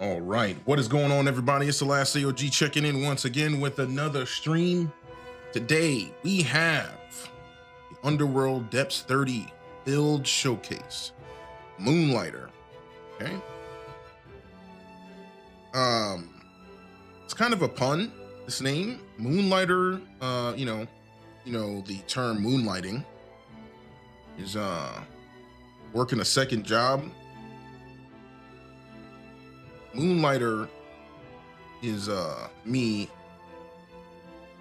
All right, what is going on, everybody? It's the last AOG checking in once again with another stream. Today we have the Underworld Depths 30 build showcase, Moonlighter. Okay, it's kind of a pun. This name, Moonlighter. The term moonlighting is working a second job. Moonlighter is me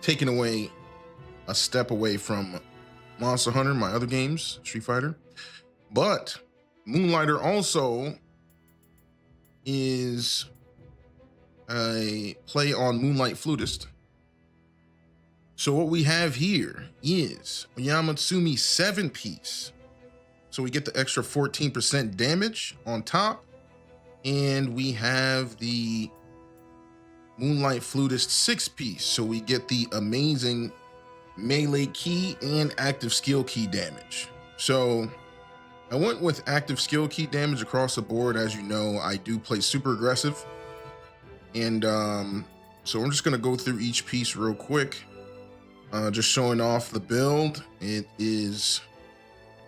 taking away a step away from Monster Hunter, my other games, Street Fighter. But Moonlighter also is a play on Moonlight Flutist. So what we have here is Oyamatsumi 7-piece. So we get the extra 14% damage on top. And we have the Moonlight Flutist 6-piece. So we get the amazing melee key and active skill key damage. So I went with active skill key damage across the board. As you know, I do play super aggressive. And so I'm just going to go through each piece real quick. Just showing off the build. It is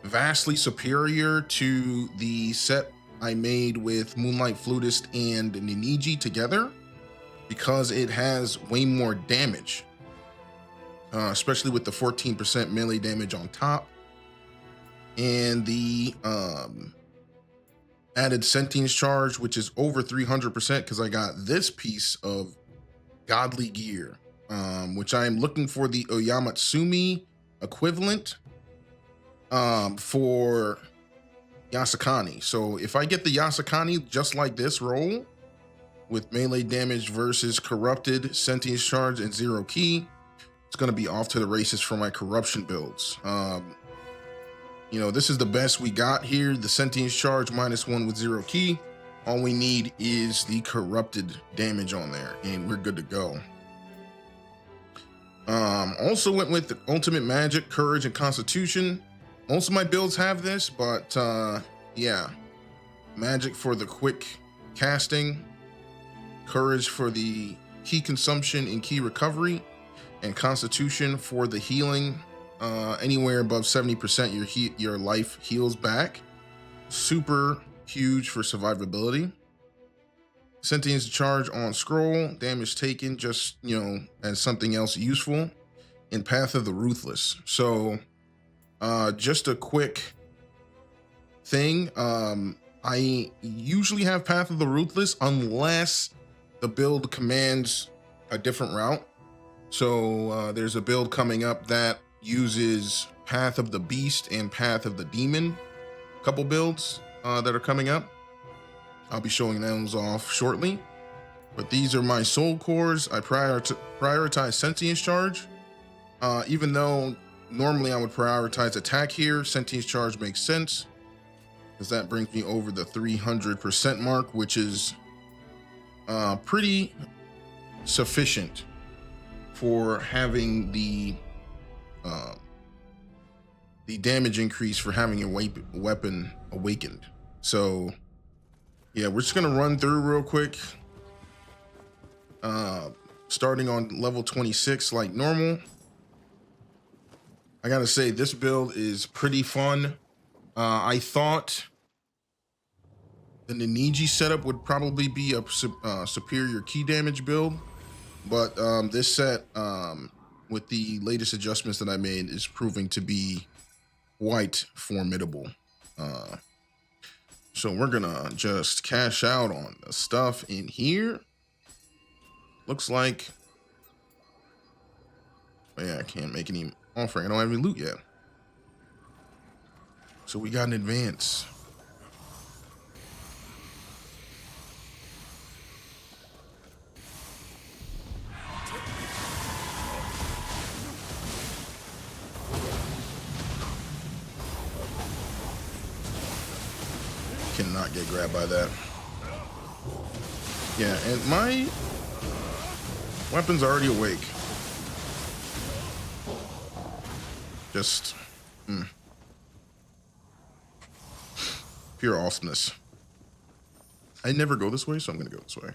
vastly superior to the set I made with Moonlight Flutist and Ninigi together because it has way more damage, especially with the 14% melee damage on top and the added sentience charge, which is over 300% because I got this piece of godly gear, which I am looking for the Oyamatsumi equivalent for Yasakani. So if I get the Yasakani just like this roll with melee damage versus corrupted, sentience charge, and zero key, it's going to be off to the races for my corruption builds. This is the best we got here. The sentience charge -1 with zero key. All we need is the corrupted damage on there and we're good to go. Also went with the ultimate magic, courage, and constitution. Most of my builds have this, but yeah, magic for the quick casting, courage for the key consumption and key recovery, and constitution for the healing. Anywhere above 70% your life heals back. Super huge for survivability. Sentience charge on scroll, damage taken just as something else useful, and path of the ruthless. So just a quick thing. I usually have Path of the Ruthless unless the build commands a different route. So there's a build coming up that uses Path of the Beast and Path of the Demon. Couple builds that are coming up. I'll be showing those off shortly. But these are my soul cores. I prioritize sentience charge. Even though normally I would prioritize attack here, sentience charge makes sense because that brings me over the 300% mark, which is pretty sufficient for having the damage increase for having a weapon awakened. So yeah, we're just gonna run through real quick. Starting on level 26 like normal. I gotta say, this build is pretty fun. I thought the Ninigi setup would probably be a superior key damage build, but this set, with the latest adjustments that I made, is proving to be quite formidable. So we're gonna just cash out on the stuff in here. Looks like, yeah, I can't make any offering. I don't have any loot yet. So we got an advance. Cannot get grabbed by that. Yeah, and my weapon's already awake. Just pure awesomeness. I never go this way, so I'm gonna go this way.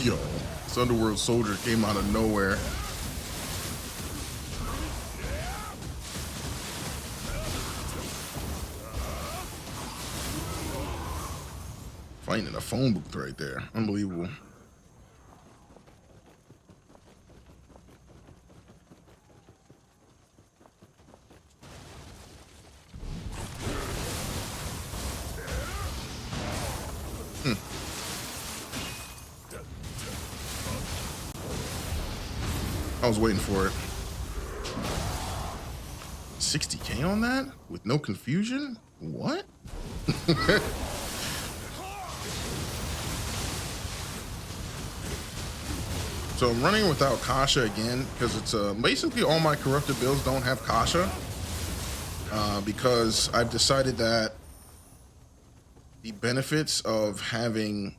Yo, this Underworld soldier came out of nowhere. Fighting in a phone booth right there. Unbelievable. I was waiting for it. 60K on that? With no confusion? What? So I'm running without Kasha again, because it's basically all my corrupted builds don't have Kasha. Because I've decided that the benefits of having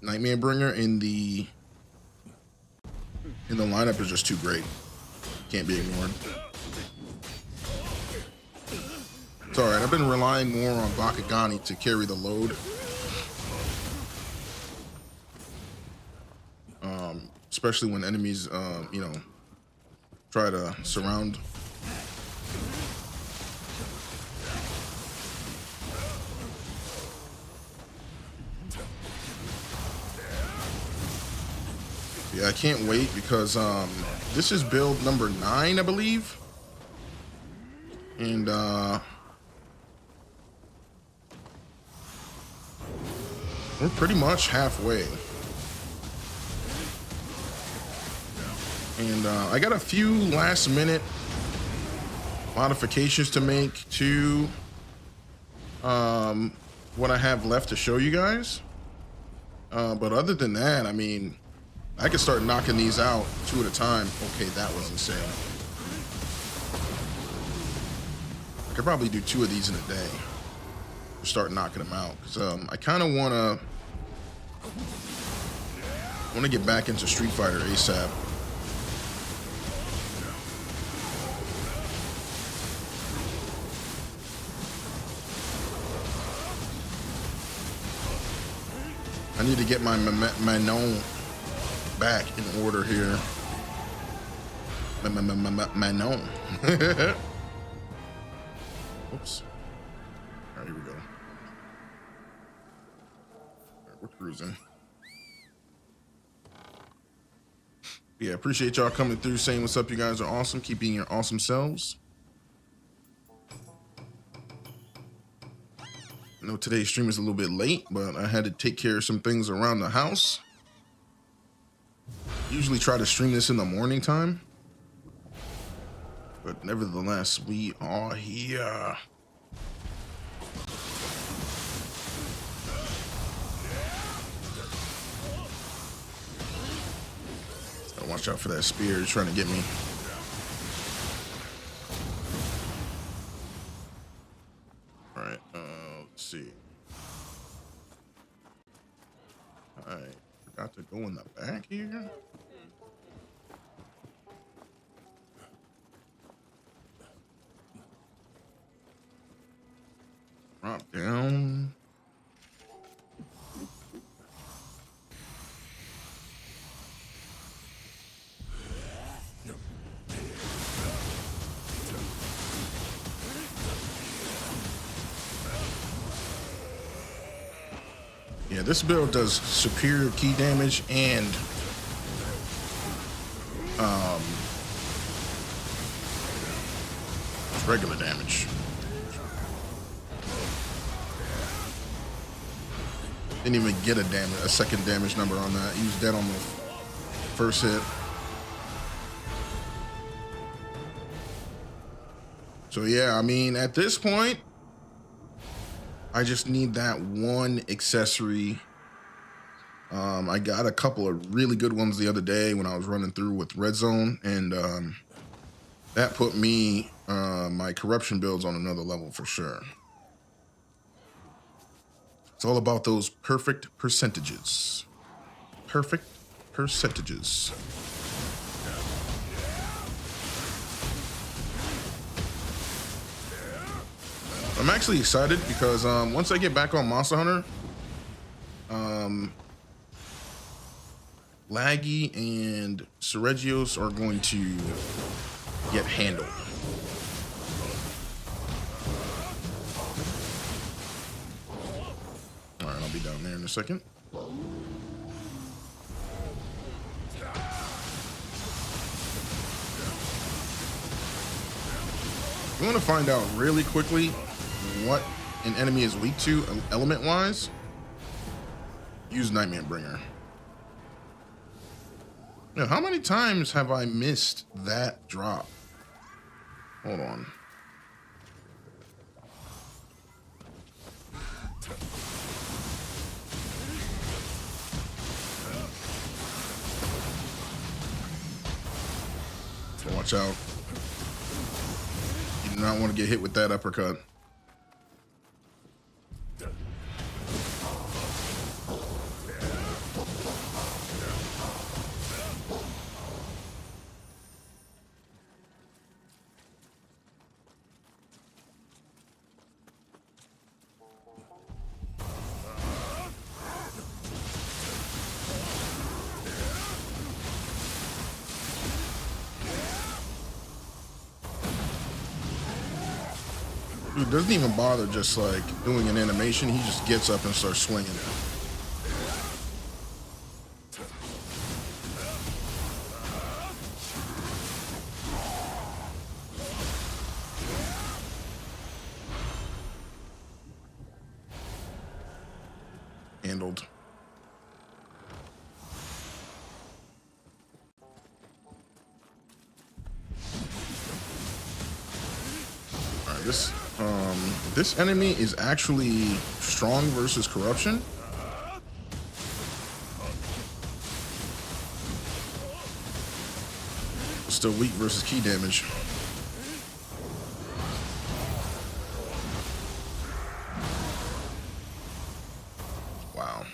Nightmare Bringer in the lineup is just too great. Can't be ignored. It's alright, I've been relying more on Bakugani to carry the load. Especially when enemies, you know, try to surround. Yeah, I can't wait because this is build number 9, I believe. And we're pretty much halfway. And I got a few last minute modifications to make to what I have left to show you guys. But other than that, I mean, I could start knocking these out 2 at a time. Okay, that was insane. I could probably do 2 of these in a day. Start knocking them out. Because I kind of want to get back into Street Fighter ASAP. I need to get my Manon back in order here. Manon. Oops. All right, here we go. All right, we're cruising. Yeah, appreciate y'all coming through, saying what's up. You guys are awesome. Keep being your awesome selves. I know today's stream is a little bit late, but I had to take care of some things around the house. Usually try to stream this in the morning time, but nevertheless, we are here. Gotta watch out for that spear trying to get me. All right, let's see. I forgot to go in the back here. Drop down. Yeah, this build does superior key damage and regular damage. Didn't even get a second damage number on that. Used that on the first hit. So yeah, I mean, at this point, I just need that one accessory. I got a couple of really good ones the other day when I was running through with Red Zone, and that put me my corruption builds on another level for sure. It's all about those perfect percentages. Perfect percentages. I'm actually excited because once I get back on Monster Hunter, Laggy and Seregios are going to get handled. All right, I'll be down there in a second. You want to find out really quickly what an enemy is weak to element-wise? Use Nightmare Bringer. Now, how many times have I missed that drop? Hold on. Watch out. You do not want to get hit with that uppercut. Dude doesn't even bother just like doing an animation. He just gets up and starts swinging. Handled. All right, this enemy is actually strong versus corruption. Still weak versus key damage. Wow.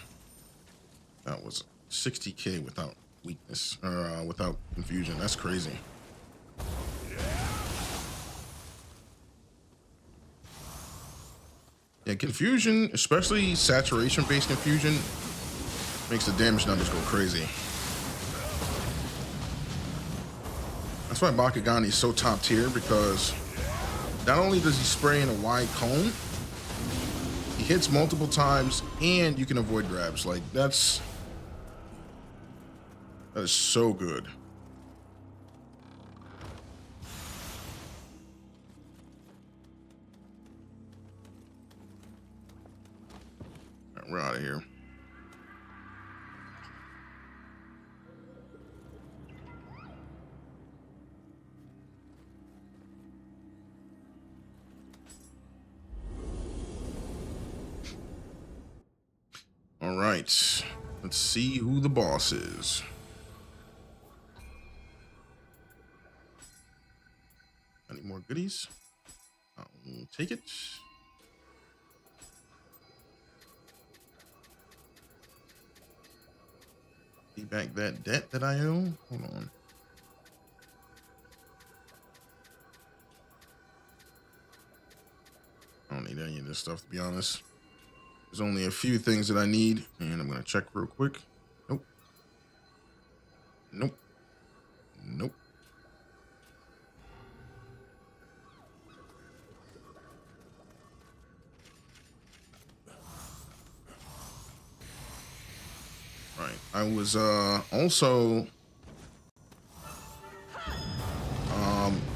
That was 60k without weakness, or without confusion. That's crazy. Yeah, confusion, especially saturation-based confusion, makes the damage numbers go crazy. That's why Bakugani is so top tier, because not only does he spray in a wide cone, he hits multiple times and you can avoid grabs. Like that is so good. All right, we're out of here. All right, let's see who the boss is. Any more goodies? I'll take it. Pay back that debt that I owe. Hold on. I don't need any of this stuff, to be honest. There's only a few things that I need, and I'm going to check real quick. Nope. Nope. Nope. Right. I was also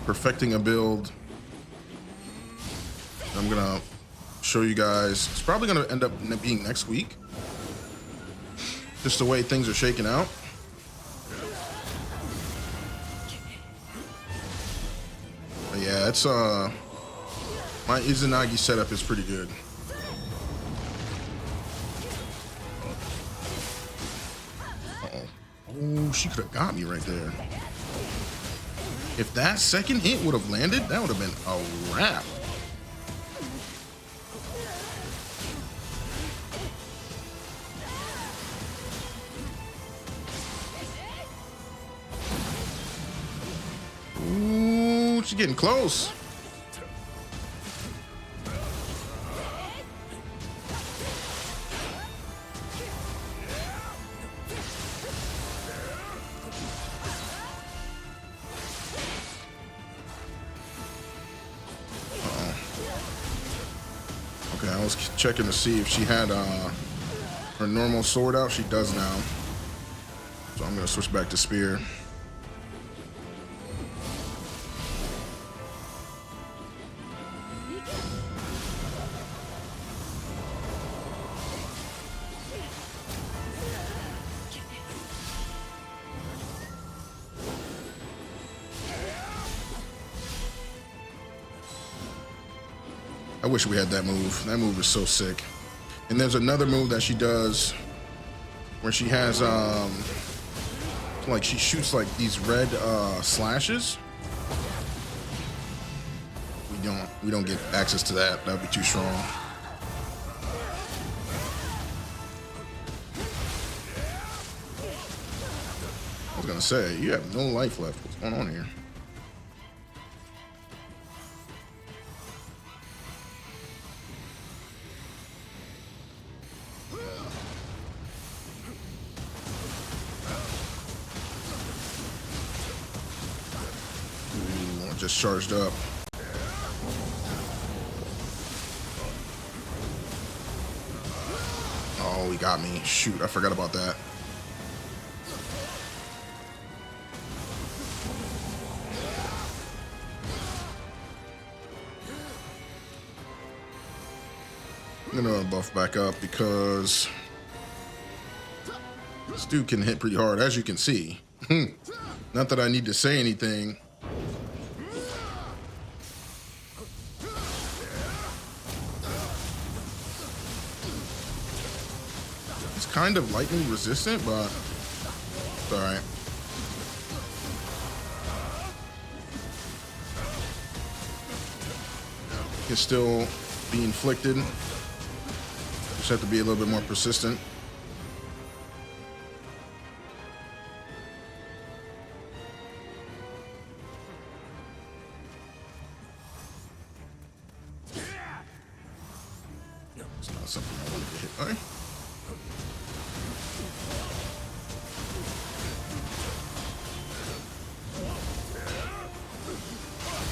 perfecting a build. I'm going to show you guys. It's probably going to end up being next week, just the way things are shaking out. But yeah, it's my Izanagi setup is pretty good. Oh, she could have got me right there. If that second hit would have landed, that would have been a wrap. Ooh, she's getting close. was checking to see if she had her normal sword out. She does now. So I'm gonna switch back to spear. I wish we had that move. That move is so sick. And there's another move that she does where she has like she shoots like these red slashes. We don't get access to that. That'd be too strong. I was gonna say, you have no life left. What's going on here? Just charged up. Oh, he got me. Shoot, I forgot about that. I'm gonna buff back up because this dude can hit pretty hard, as you can see. Not that I need to say anything. Kind of lightning resistant, but it's all right. Can still be inflicted. Just have to be a little bit more persistent. It's not something I want to hit by.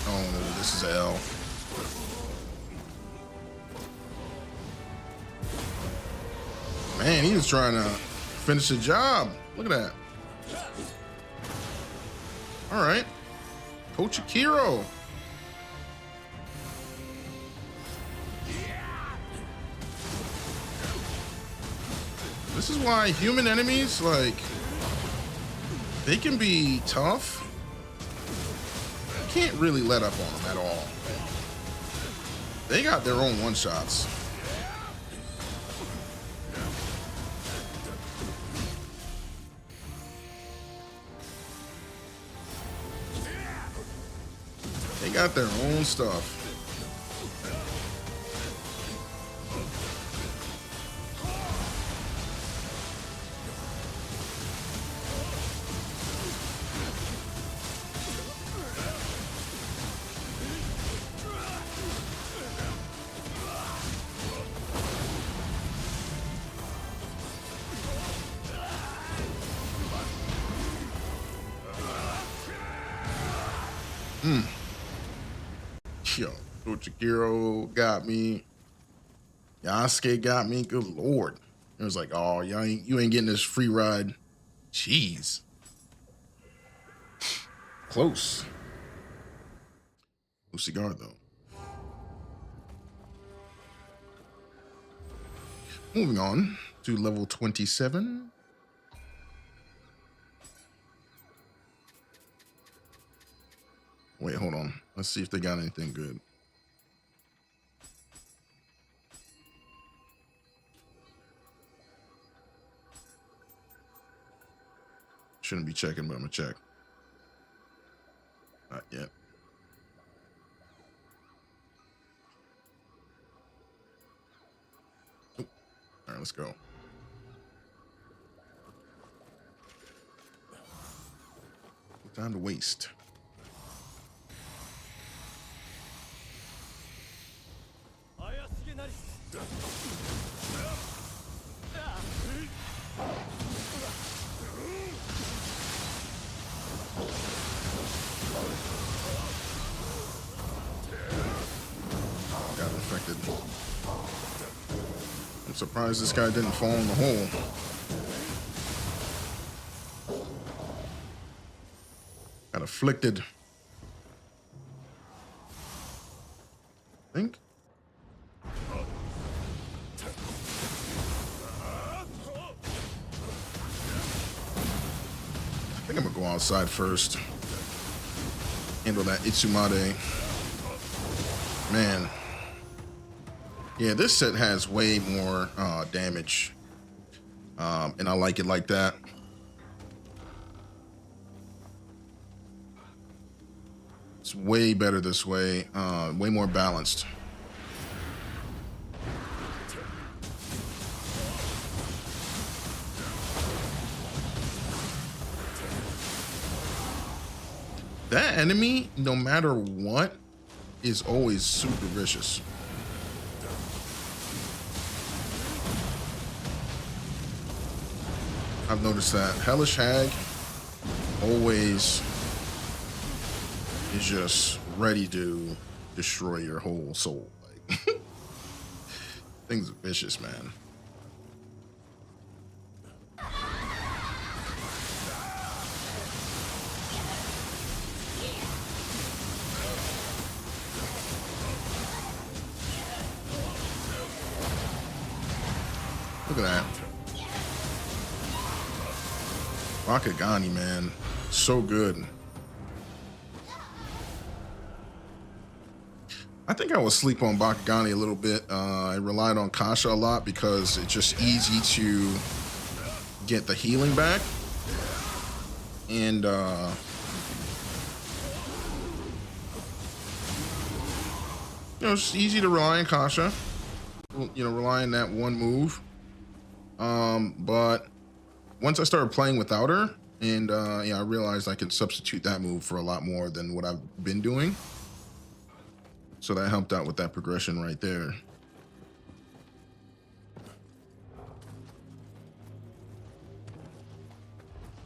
Oh, this is a L. Man, he was trying to finish the job. Look at that. All right. Coach Akiro. This is why human enemies, like, they can be tough. You can't really let up on them at all. They got their own one-shots. They got their own stuff. Yo, Ochiguro got me. Yasuke got me. Good lord. It was like, oh, you ain't getting this free ride. Jeez. Close. No cigar, though. Moving on to level 27. Wait, hold on. Let's see if they got anything good. Shouldn't be checking, but I'm gonna check. Not yet. Oh. All right, let's go. No time to waste. Got infected. surprised this guy didn't fall in the hole. Got afflicted. I think. I think I'm gonna go outside first. Handle that Itsumade. Man. Yeah, this set has way more damage. And I like it like that. It's way better this way. Way more balanced. That enemy, no matter what, is always super vicious. I've noticed that. Hellish Hag always is just ready to destroy your whole soul. Like, things are vicious, man. Look at that. Bakugani, man. So good. I think I will sleep on Bakugani a little bit. I relied on Kasha a lot because it's just easy to get the healing back. And you know, it's easy to rely on Kasha. You know, rely on that one move. But once I started playing without her, and yeah, I realized I could substitute that move for a lot more than what I've been doing. So that helped out with that progression right there.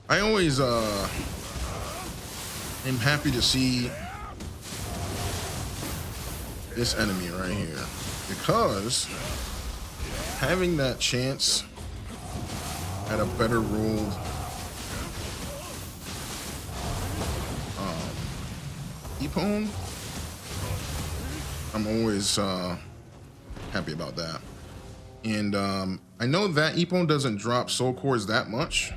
I always am happy to see this enemy right here, because having that chance at a better ruled Epone, I'm always happy about that. And I know that Epone doesn't drop soul cores that much,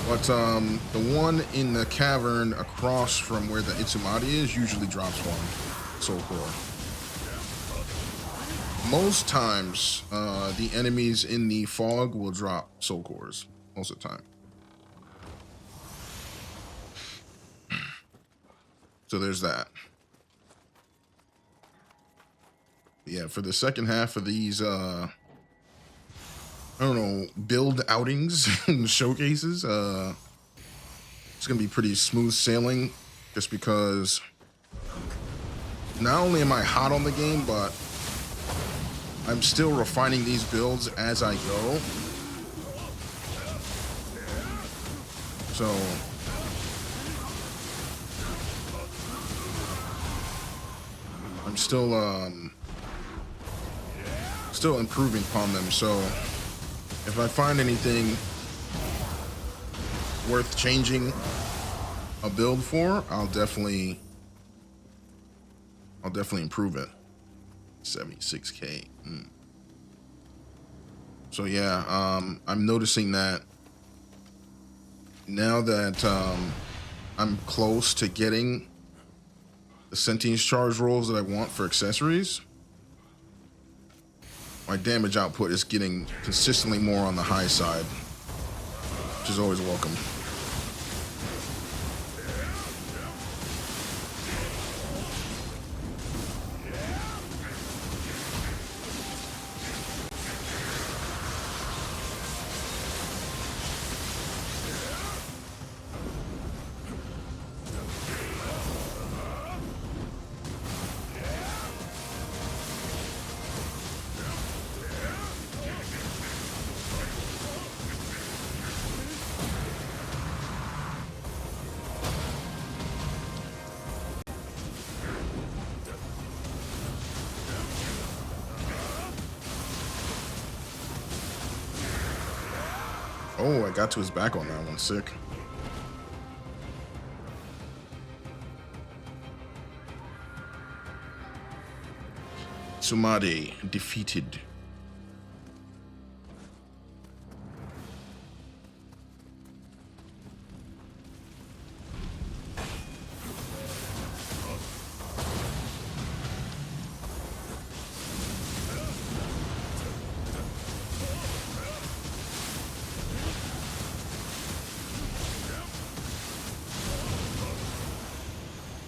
but the one in the cavern across from where the Itsumade is usually drops one soul core. Most times, the enemies in the fog will drop soul cores. Most of the time. So there's that. Yeah, for the second half of these, I don't know, build outings and showcases, it's gonna be pretty smooth sailing, just because not only am I hot on the game, but I'm still refining these builds as I go. So I'm still improving upon them. So if I find anything worth changing a build for, I'll definitely improve it. 76K. So yeah, I'm noticing that now that I'm close to getting the sentience charge rolls that I want for accessories, my damage output is getting consistently more on the high side, which is always welcome. Oh, I got to his back on that one. Sick. Sumade defeated.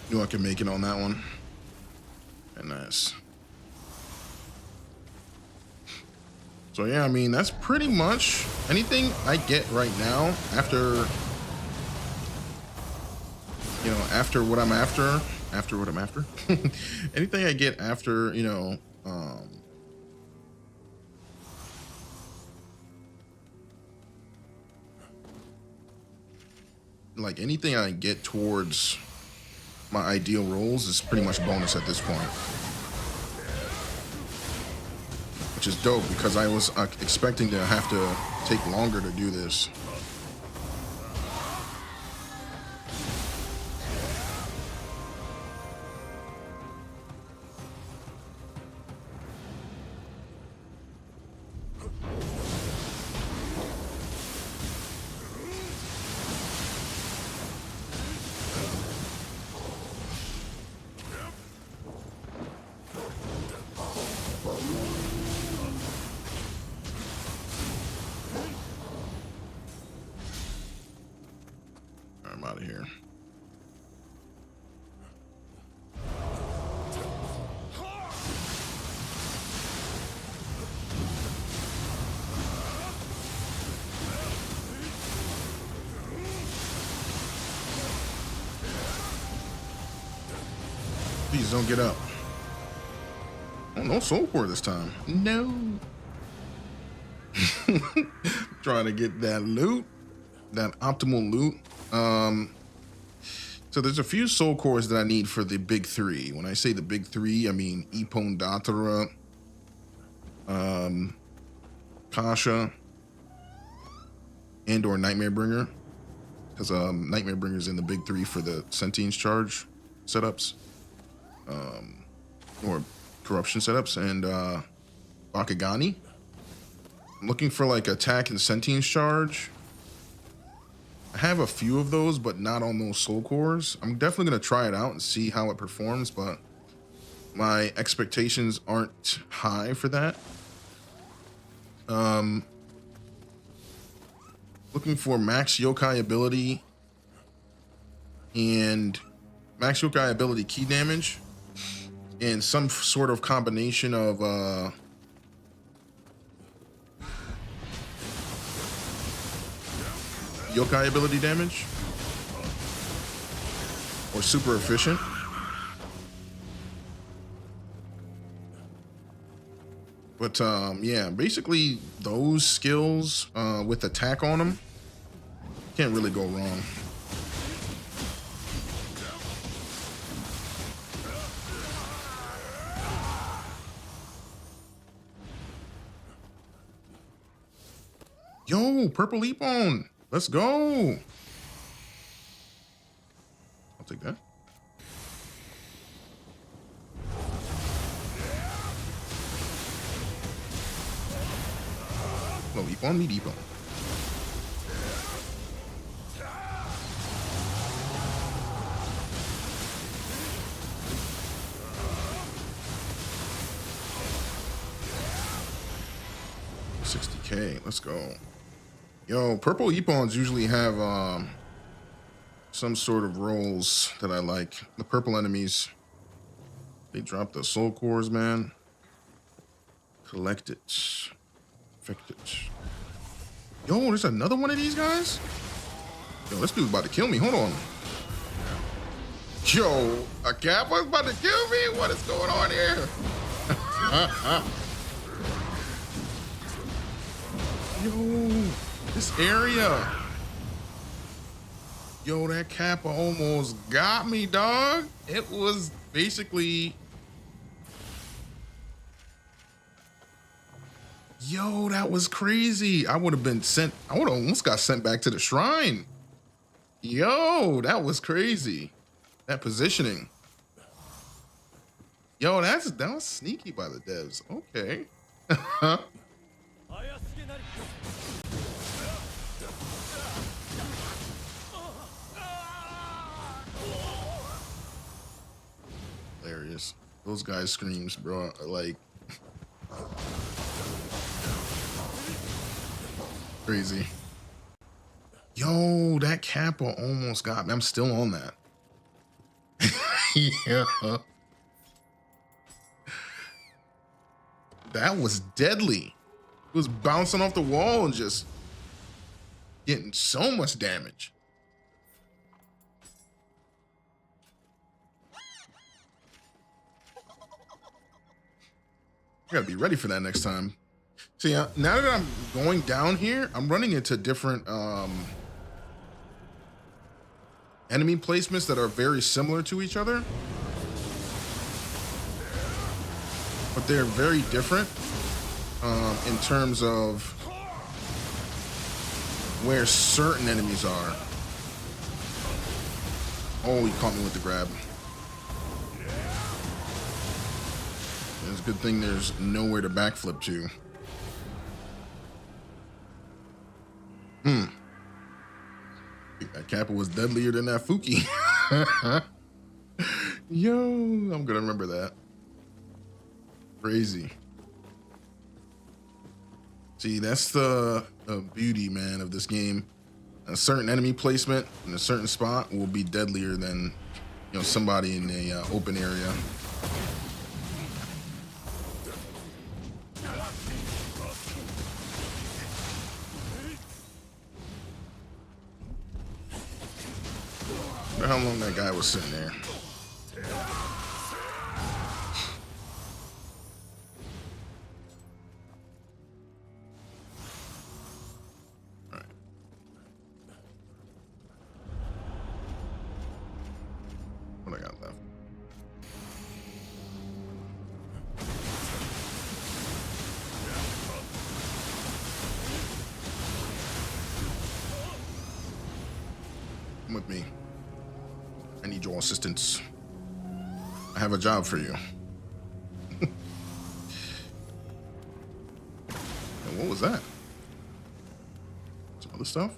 Knew I could make it on that one. And nice. So yeah, I mean, that's pretty much anything I get right now after, you know, after what I'm after, anything I get after, you know, like anything I get towards my ideal roles is pretty much bonus at this point. Which is dope because I was expecting to have to take longer to do this. I'm out of here. Please don't get up. Oh, no soul core this time. No. Trying to get that loot, that optimal loot. So there's a few soul cores that I need for the big three. When I say the big three, I mean Ippon Datara, Kasha, and or Nightmare Bringer. Because Nightmare Bringer's in the big three for the Sentience charge setups. Or corruption setups, and Bakugani. I'm looking for like attack and Sentience charge. I have a few of those, but not on those soul cores. I'm definitely going to try it out and see how it performs, but my expectations aren't high for that. Looking for max yokai ability and max yokai ability key damage and some sort of combination of yokai ability damage or super efficient. But yeah, basically those skills with attack on them can't really go wrong. Yo, purple Ippon. Let's go. I'll take that. No, Ippon, meet Ippon. $60K, let's go. Yo, purple Ippons usually have some sort of rolls that I like. The purple enemies, they drop the soul cores, man. Collect it. Affect it. Yo, there's another one of these guys? Yo, this dude's about to kill me. Hold on. Yo, a Kappa's about to kill me? What is going on here? Yo, this area. Yo, that Kappa almost got me, dog. It was basically Yo, that was crazy. I would have been sent. I would have almost got sent back to the shrine. Yo, that was crazy. That positioning. Yo, that was sneaky by the devs. Okay. Hilarious. Those guys' screams, bro, are like crazy. Yo, that Kappa almost got me. I'm still on that. Yeah. That was deadly. It was bouncing off the wall and just getting so much damage. I gotta be ready for that next time. See, now that I'm going down here, I'm running into different enemy placements that are very similar to each other, but they're very different in terms of where certain enemies are. Oh, he caught me with the grab. It's a good thing there's nowhere to backflip to. That Kappa was deadlier than that Fuki. Yo, I'm gonna remember that. Crazy. See, that's the beauty, man, of this game. A certain enemy placement in a certain spot will be deadlier than, you know, somebody in a open area. How long that guy was sitting there. All right. What I got left? Come with me. I need your assistance. I have a job for you. And what was that? Some other stuff?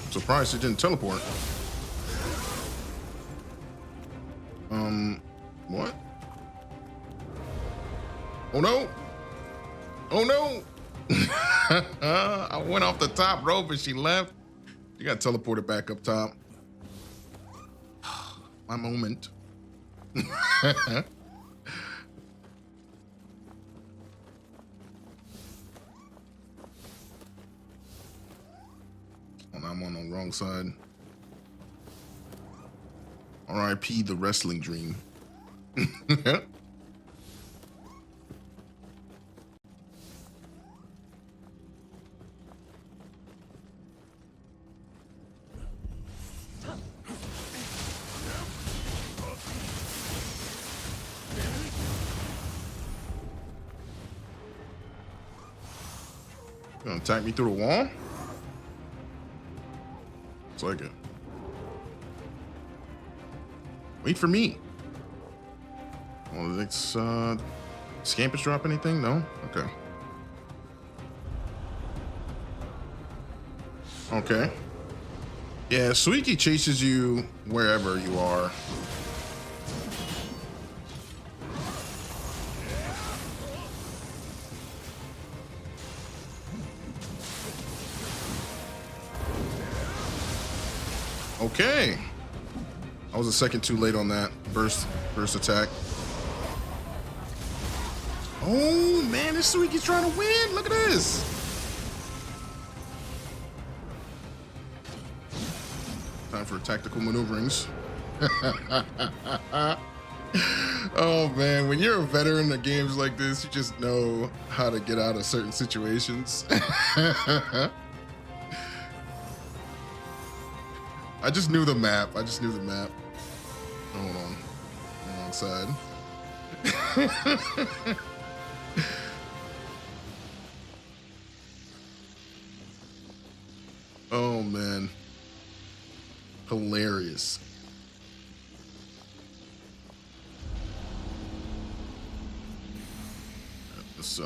Surprised it didn't teleport. What? Oh no! Oh no! I went off the top rope and she left. You got teleported back up top. My moment. And I'm on the wrong side. R.I.P. the wrestling dream. Gonna attack me through the wall? It's like it. Wait for me. Well, it's Scampus drop anything? No? Okay. Okay. Yeah, Suiki chases you wherever you are. Okay. I was a second too late on that burst attack. Oh man, this Suiki's trying to win. Look at this. Time for tactical maneuverings. Oh man, when you're a veteran of games like this, you just know how to get out of certain situations. I just knew the map. Hold on. Wrong side. Oh man. Hilarious. This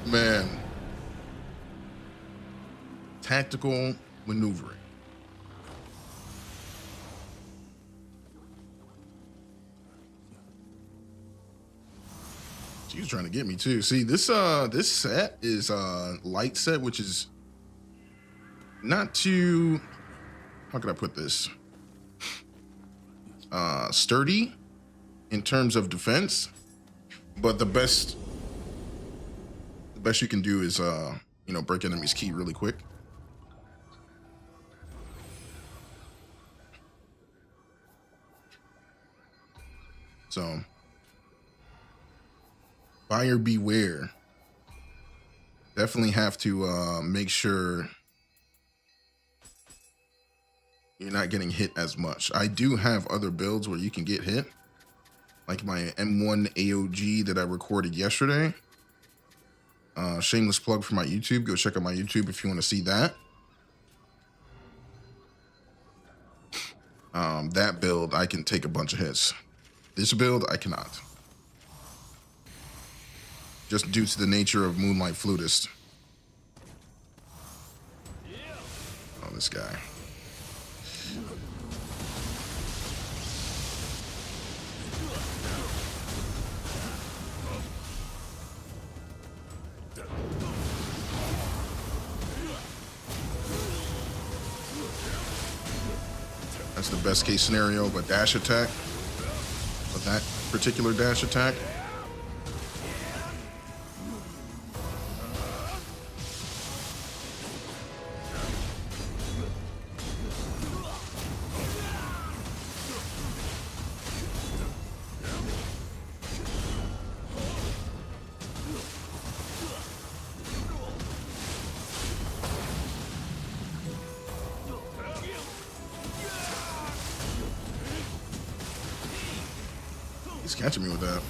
man. Tactical maneuvering. She was trying to get me too. See, this set is light set, which is not too, how can I put this? Sturdy in terms of defense, but the best you can do is break enemies' key really quick. So buyer beware. Definitely have to make sure you're not getting hit as much. I do have other builds where you can get hit, like my M1 AOG that I recorded yesterday. Shameless plug for my YouTube. Go check out my YouTube if you want to see that. That build, I can take a bunch of hits. This build, I cannot. Just due to the nature of Moonlight Flutist. Oh, this guy. That's the best case scenario, but dash attack. But that particular dash attack. He's catching me with that.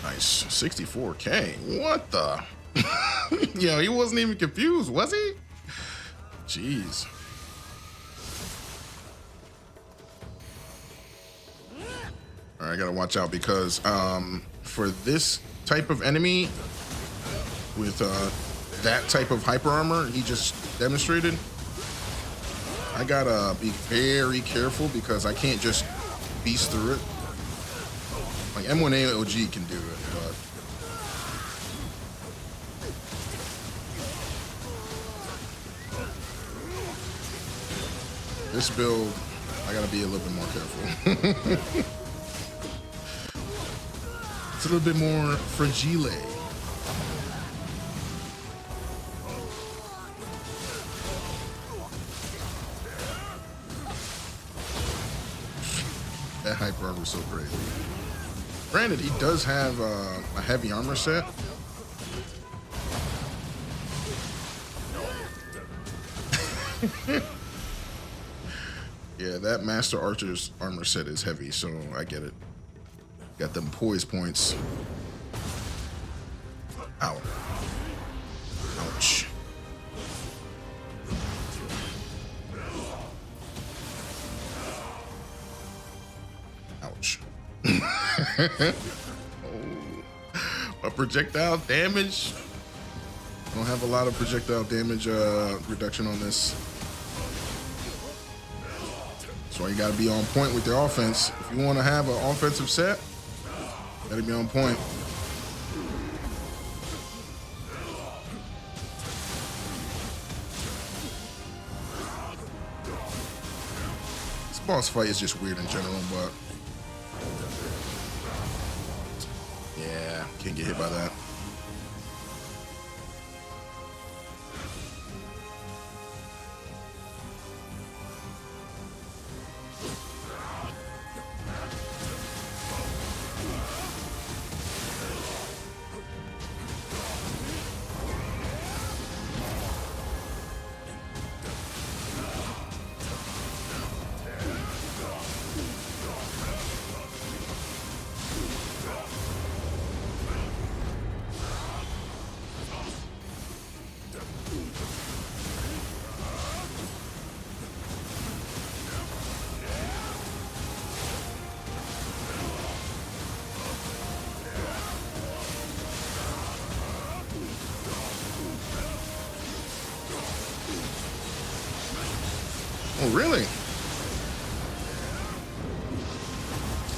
Nice. 64K. What the? Yo, he wasn't even confused, was he? Jeez. All right, I gotta watch out because for this type of enemy with that type of hyper armor he just demonstrated, I gotta be very careful because I can't just beast through it. Like M1 AOG can do it, but this build, I gotta be a little bit more careful. It's a little bit more fragile. That hyper armor is so great. Granted, he does have a heavy armor set. Yeah, that Master Archer's armor set is heavy, so I get it. Got them poise points. Ow. Ouch. Oh, a projectile damage. Don't have a lot of projectile damage reduction on this. That's why you gotta be on point with your offense. If you want to have an offensive set, you gotta be on point. This boss fight is just weird in general, but yeah, can't get hit by that. Oh, really?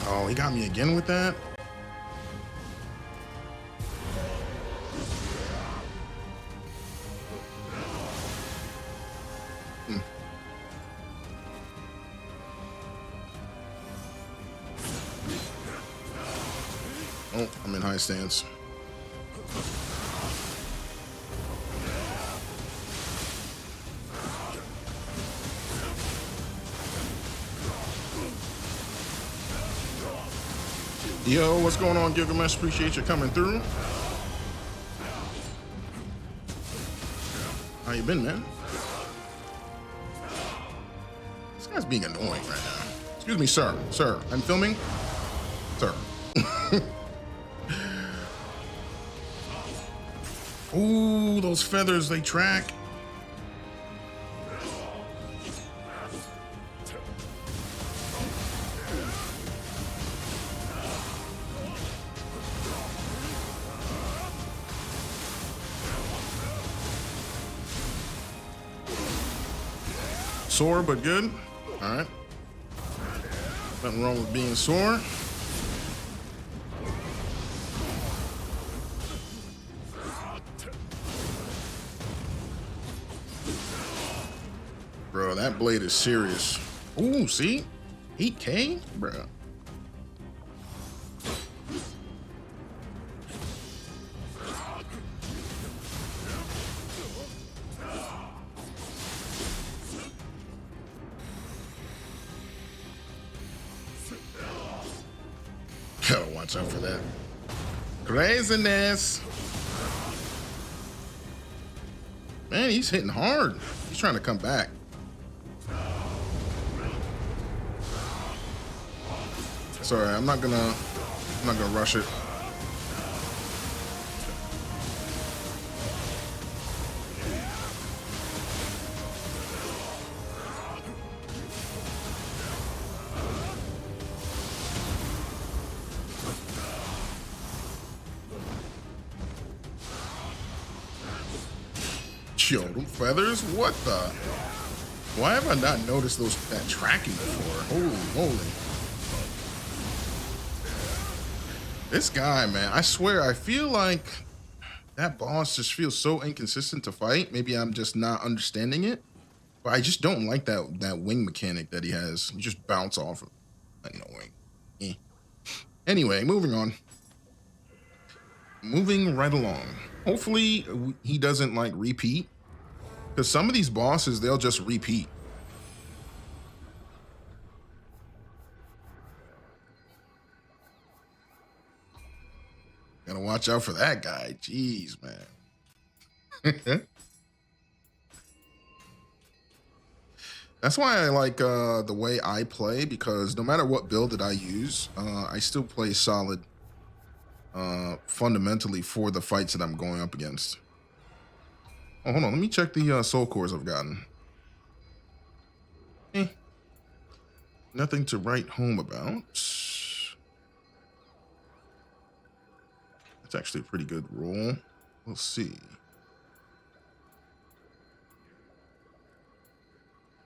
Oh, he got me again with that? Oh, I'm in high stance. Yo, what's going on, Gilgamesh? Appreciate you coming through. How you been, man? This guy's being annoying right now. Excuse me, sir. Sir, I'm filming. Sir. Ooh, those feathers, they track. Sore, but good. All right. Nothing wrong with being sore. Bro, that blade is serious. Ooh, see? 8K? Bro. Gotta watch out for that. Craziness. Man, he's hitting hard. He's trying to come back. Sorry, I'm not gonna rush it. Yo, them feathers? What the? Why have I not noticed that tracking before? Holy moly. This guy, man, I swear, I feel like that boss just feels so inconsistent to fight. Maybe I'm just not understanding it, but I just don't like that wing mechanic that he has. You just bounce off of annoying. Eh. Anyway, moving on. Moving right along. Hopefully he doesn't like repeat, because some of these bosses, they'll just repeat. Gotta watch out for that guy. Jeez, man. That's why I like the way I play, because no matter what build that I use, I still play solid fundamentally for the fights that I'm going up against. Oh, hold on. Let me check the soul cores I've gotten. Nothing to write home about. It's actually a pretty good roll. We'll see.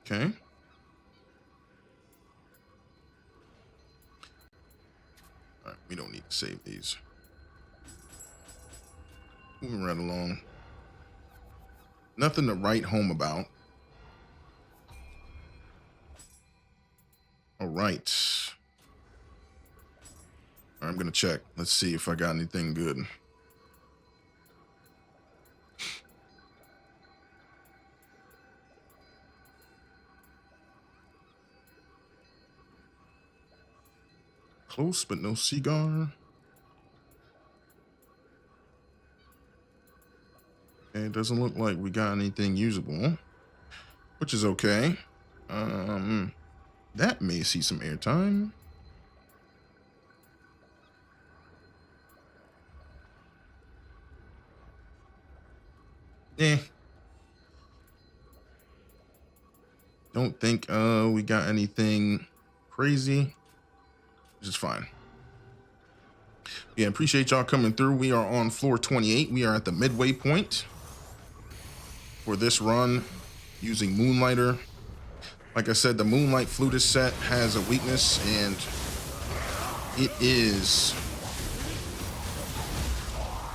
Okay. All right, we don't need to save these. Moving right along. Nothing to write home about. All right. All right, I'm going to check. Let's see if I got anything good. Close, but no cigar. Okay, it doesn't look like we got anything usable, which is okay. That may see some airtime. Don't think we got anything crazy, which is fine. Yeah, appreciate y'all coming through. We are on floor 28. We are at the midway point for this run using Moonlighter. Like I said, the Moonlight Flutist set has a weakness, and it is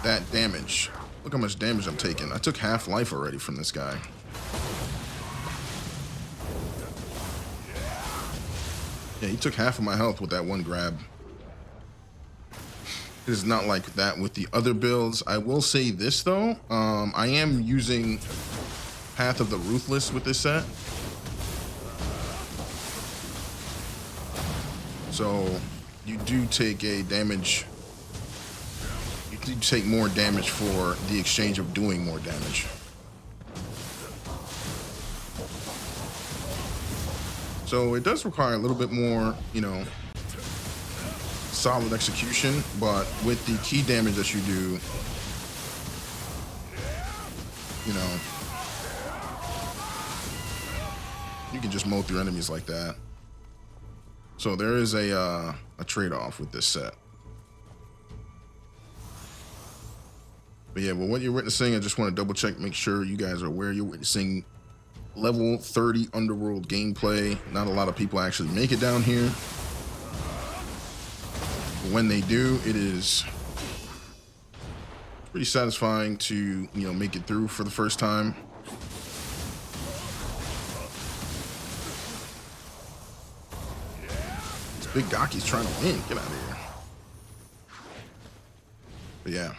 that damage. Look how much damage I'm taking. I took half life already from this guy. Yeah, he took half of my health with that one grab. It is not like that with the other builds. I will say this though, I am using Path of the Ruthless with this set. So you do take a damage. You do take more damage for the exchange of doing more damage. So it does require a little bit more, you know, solid execution, but with the key damage that you do, you know, you can just mow through enemies like that. So there is a trade-off with this set. But yeah, well, what you're witnessing, I just want to double check, make sure you guys are aware you're witnessing level 30 Underworld gameplay. Not a lot of people actually make it down here. But when they do, it is pretty satisfying to, you know, make it through for the first time. This big Gaki's trying to win. Get out of here. But yeah.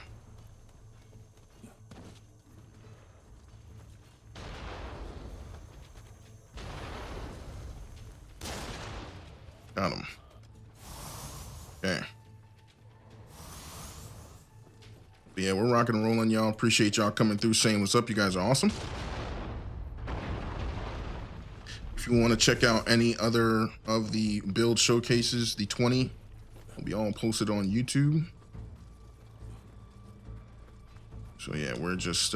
Got him. Okay. But yeah, we're rocking and rolling, y'all. Appreciate y'all coming through, saying what's up. You guys are awesome. If you want to check out any other of the build showcases, the 20 will be all posted on YouTube. So yeah, we're just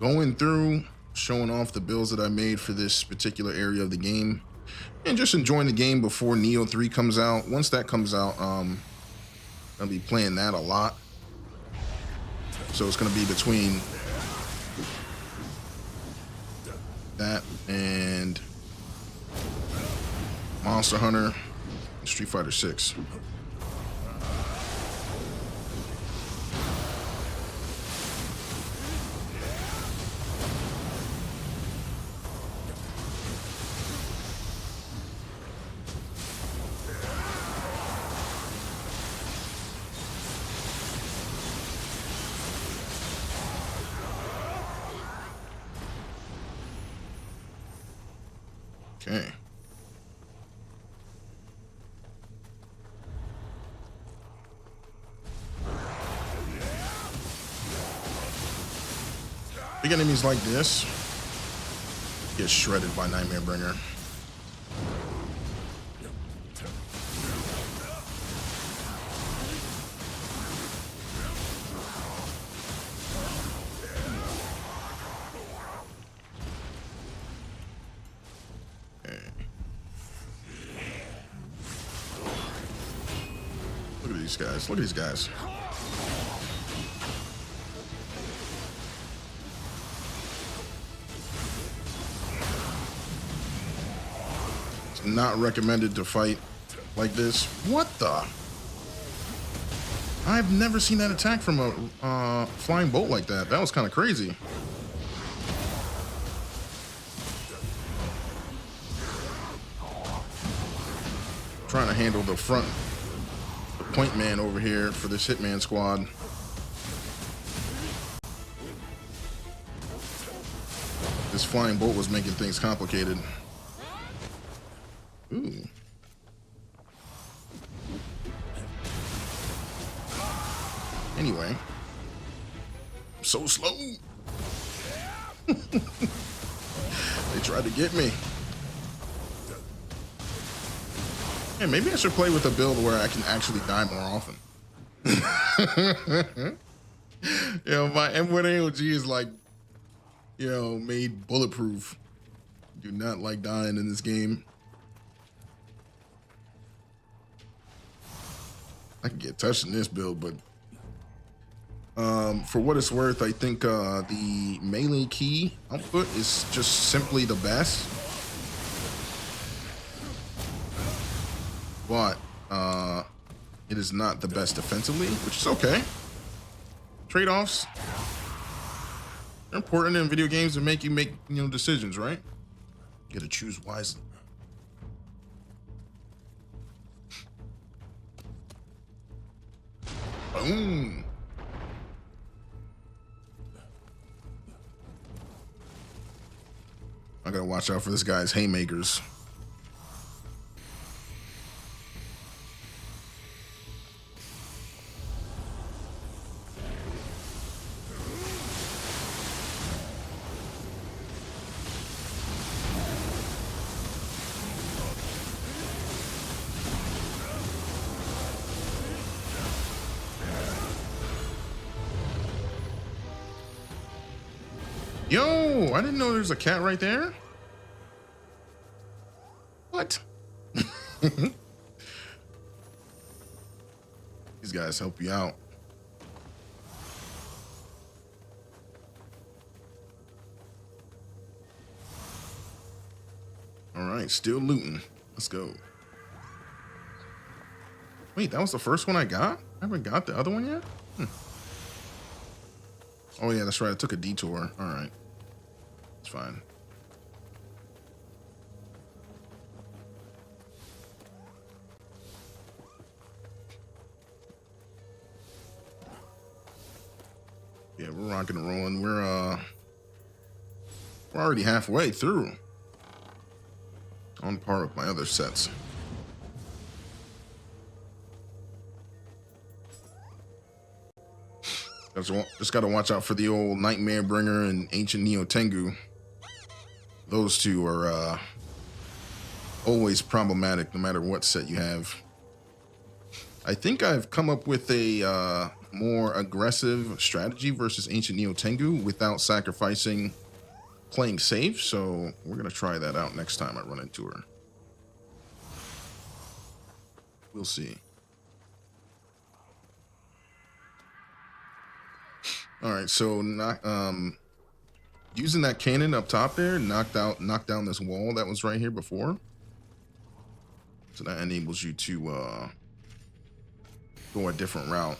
going through, showing off the builds that I made for this particular area of the game. And just enjoying the game before Neo 3 comes out. Once that comes out, I'll be playing that a lot. So it's going to be between that and Monster Hunter and Street Fighter 6. Okay. Big enemies like this get shredded by Nightmare Bringer. Look at these guys. Look at these guys. It's not recommended to fight like this. What the? I've never seen that attack from a flying bolt like that. That was kind of crazy. Trying to handle the point man over here for this Hitman squad. This flying bolt was making things complicated. Ooh. Anyway. So slow. They tried to get me. Yeah, maybe I should play with a build where I can actually die more often. My M1 AOG is like, made bulletproof. Do not like dying in this game. I can get touched in this build, but for what it's worth, I think the melee key output is just simply the best. But it is not the best defensively, which is okay. Trade-offs are important in video games to make you make decisions, right? You gotta choose wisely. Boom. I gotta watch out for this guy's haymakers. Yo, I didn't know there's a cat right there. What? These guys help you out. All right, still looting. Let's go. Wait, that was the first one I got? I haven't got the other one yet? Oh yeah, that's right. I took a detour. All right. It's fine. Yeah, we're rocking and rolling. We're already halfway through. On par with my other sets. Just got to watch out for the old Nightmare Bringer and Ancient Neo Tengu. Those two are always problematic no matter what set you have. I think I've come up with a more aggressive strategy versus Ancient Neo Tengu without sacrificing playing safe, so we're going to try that out next time I run into her. We'll see. All right, so using that cannon up top there, knocked down this wall that was right here before. So that enables you to go a different route.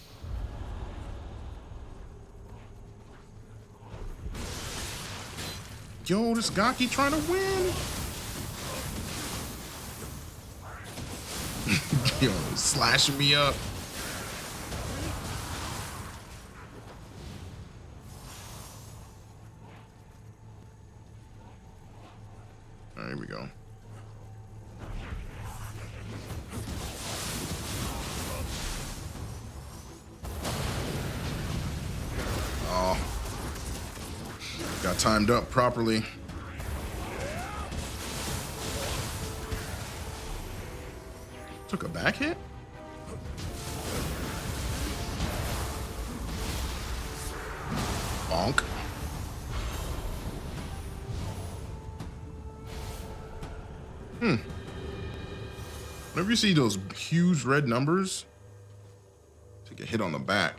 Yo, this Gaki trying to win. Yo, slashing me up. All right, here we go. Oh, got timed up properly. Took a back hit? Bonk. Whenever you see those huge red numbers, take a hit on the back.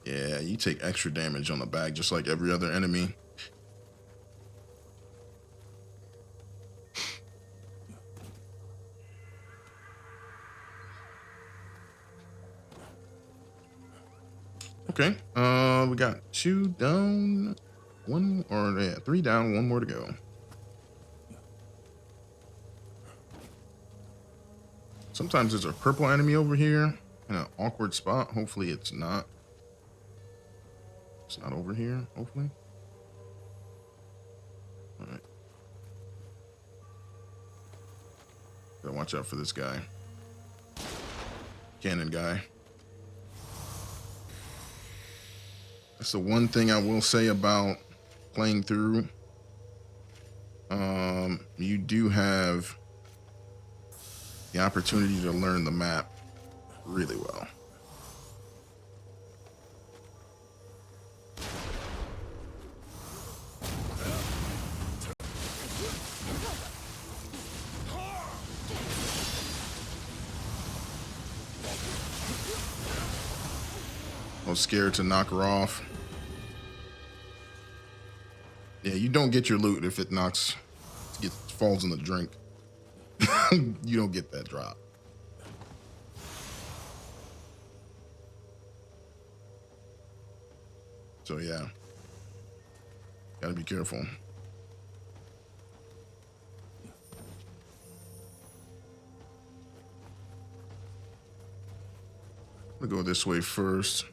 Yeah, you take extra damage on the back just like every other enemy. Okay. We got 2 down, one or yeah, 3 down, 1 more to go. Sometimes there's a purple enemy over here in an awkward spot. Hopefully it's not. It's not over here, hopefully. All right. Gotta watch out for this guy. Cannon guy. That's the one thing I will say about playing through. You do have the opportunity to learn the map really well. I was scared to knock her off. Yeah, you don't get your loot if it falls in the drink. You don't get that drop. So yeah, gotta be careful. I'm gonna go this way first.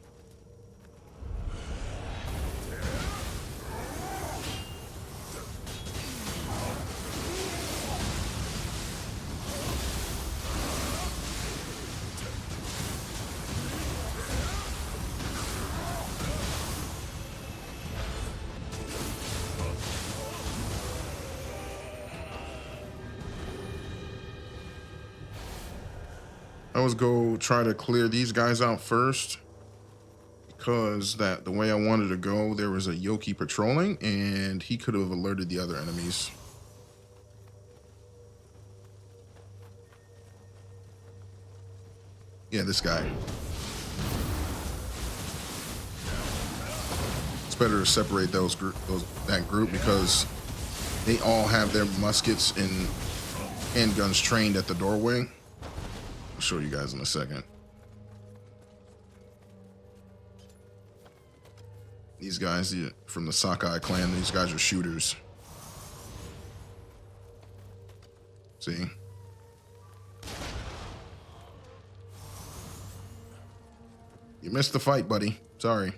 I always go try to clear these guys out first because the way I wanted to go, there was a Yoki patrolling and he could have alerted the other enemies. Yeah, this guy. It's better to separate that group because they all have their muskets and handguns trained at the doorway. I'll show you guys in a second. These guys from the Sakai clan, these guys are shooters. See? You missed the fight, buddy. Sorry.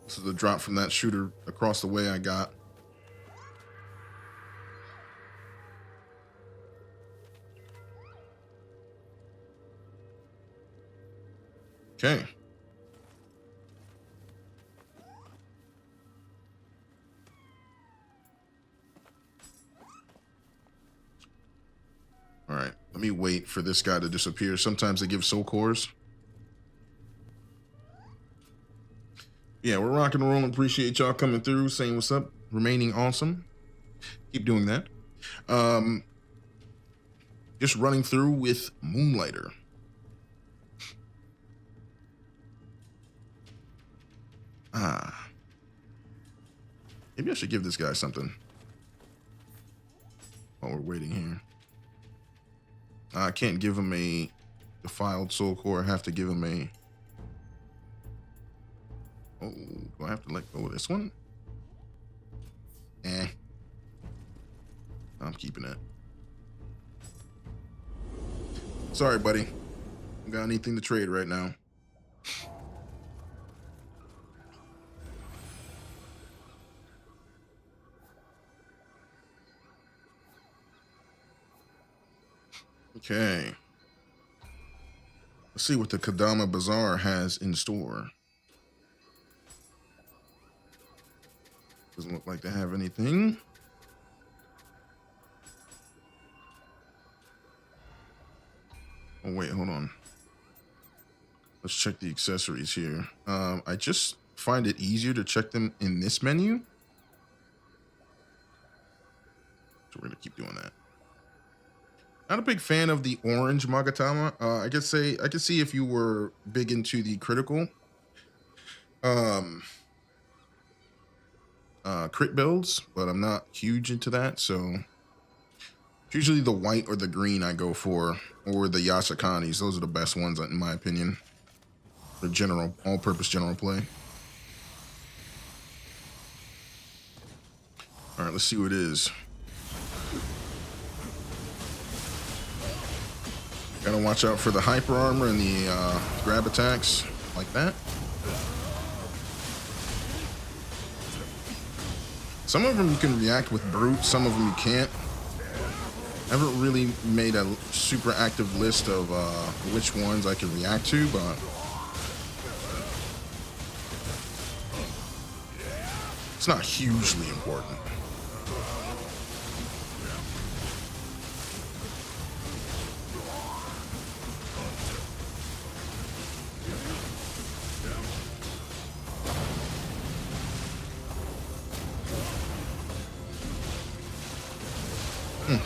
This is the drop from that shooter across the way I got. Okay. All right, let me wait for this guy to disappear. Sometimes they give soul cores. Yeah, we're rocking and rolling. Appreciate y'all coming through, saying what's up, remaining awesome. Keep doing that. Just running through with Moonlighter. Maybe I should give this guy something while we're waiting here. I can't give him a defiled soul core. I have to give him a... Oh, do I have to let go of this one? I'm keeping it. Sorry, buddy. I got anything to trade right now. Okay. Let's see what the Kadama Bazaar has in store. Doesn't look like they have anything. Oh, wait, hold on. Let's check the accessories here. I just find it easier to check them in this menu. So we're going to keep doing that. Not a big fan of the orange Magatama. I could see if you were big into the critical. crit builds, but I'm not huge into that. So usually the white or the green I go for, or the Yashikanis. Those are the best ones in my opinion. For general, all-purpose general play. All right, let's see what it is. Gotta watch out for the hyper armor and the grab attacks like that. Some of them you can react with brute, some of them you can't. I haven't really made a super active list of which ones I can react to, but it's not hugely important.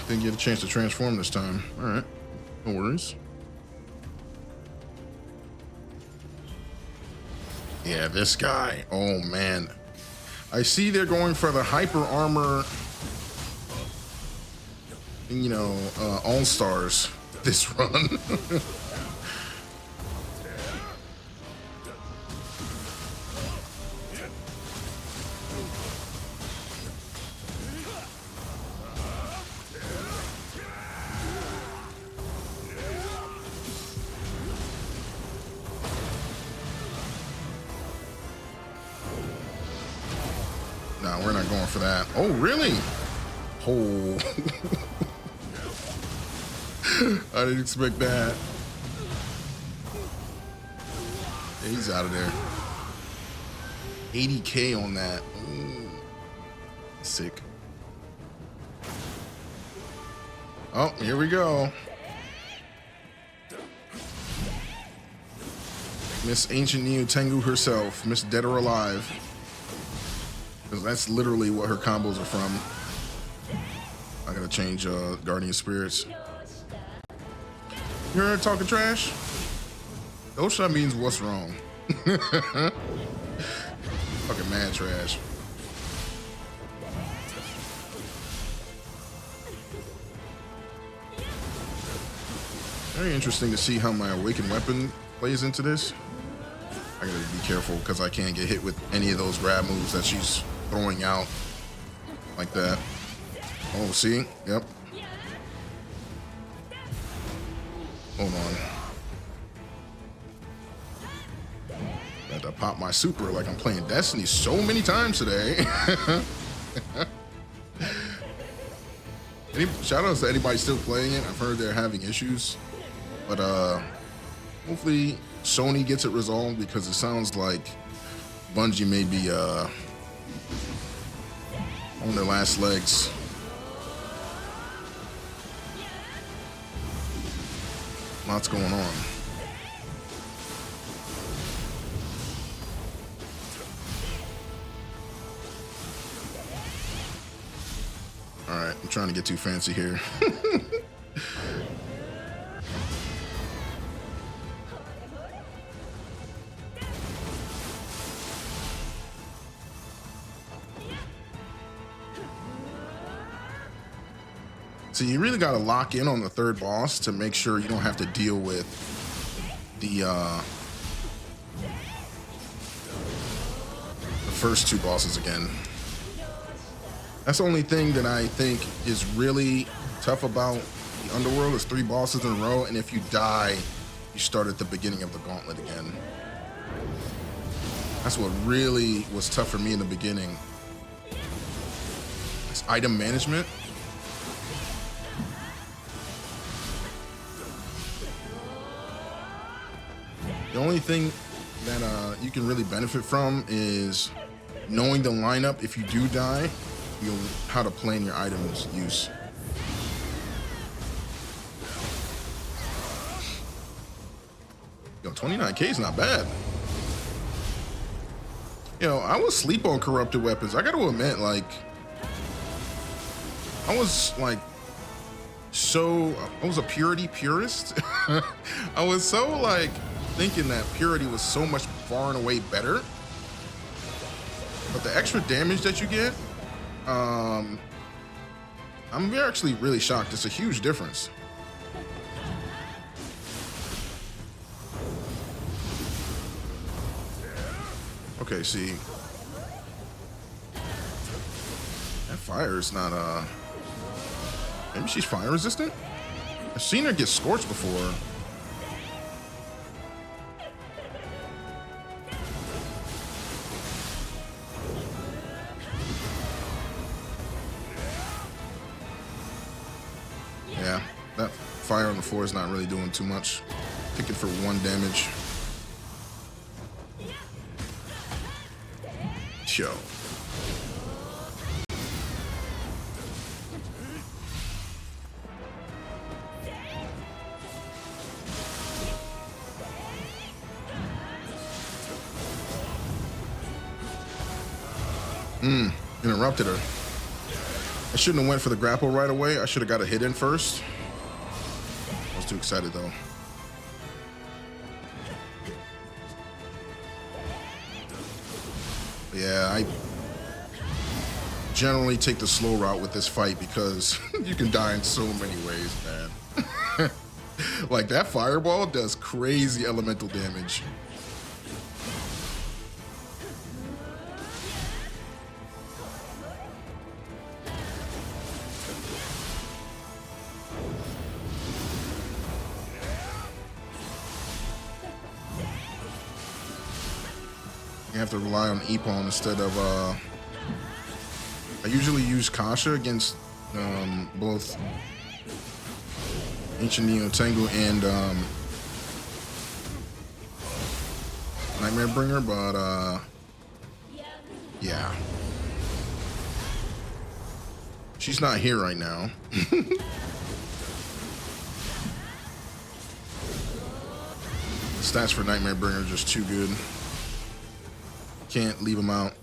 Didn't get a chance to transform this time. All right, no worries. Yeah, this guy. Oh man, I see they're going for the hyper armor. You know, all stars this run. Nah, we're not going for that. Oh, really? Oh. I didn't expect that. Yeah, he's out of there. 80K on that. Ooh. Sick. Oh, here we go. Miss Ancient Neo Tengu herself, Miss Dead or Alive. Because that's literally what her combos are from. I gotta change Guardian Spirits. You heard her talking trash? Osha means what's wrong. Fucking mad trash. Very interesting to see how my awakened weapon plays into this. I gotta be careful because I can't get hit with any of those grab moves that she's throwing out like that. Oh, see? Yep. Hold on. Got to pop my super like I'm playing Destiny so many times today. Shout outs to anybody still playing it. I've heard they're having issues. But hopefully Sony gets it resolved because it sounds like Bungie may be on their last legs. Lots going on. All right, I'm trying to get too fancy here. So you really got to lock in on the third boss to make sure you don't have to deal with the first two bosses again. That's the only thing that I think is really tough about the Underworld is 3 bosses in a row, and if you die, you start at the beginning of the gauntlet again. That's what really was tough for me in the beginning. It's item management. The only thing that you can really benefit from is knowing the lineup. If you do die, you know how to plan your items use. Yo, 29K is not bad. You know, I was sleep on corrupted weapons. I got to admit, like, I was a purity purist. I was so like thinking that purity was so much far and away better. But the extra damage that you get, I'm actually really shocked. It's a huge difference. Okay, see. That fire is not, maybe she's fire resistant? I've seen her get scorched before. Yeah, that fire on the floor is not really doing too much. Pick it for 1 damage. Yo. Interrupted her. I shouldn't have went for the grapple right away. I should have got a hit in first. I was too excited though. Yeah, I generally take the slow route with this fight because you can die in so many ways, man. Like that fireball does crazy elemental damage. You have to rely on Ippon instead of, I usually use Kasha against both Ancient Neo Tengu and Nightmare Bringer, but yeah. She's not here right now. The stats for Nightmare Bringer are just too good. Can't leave him out.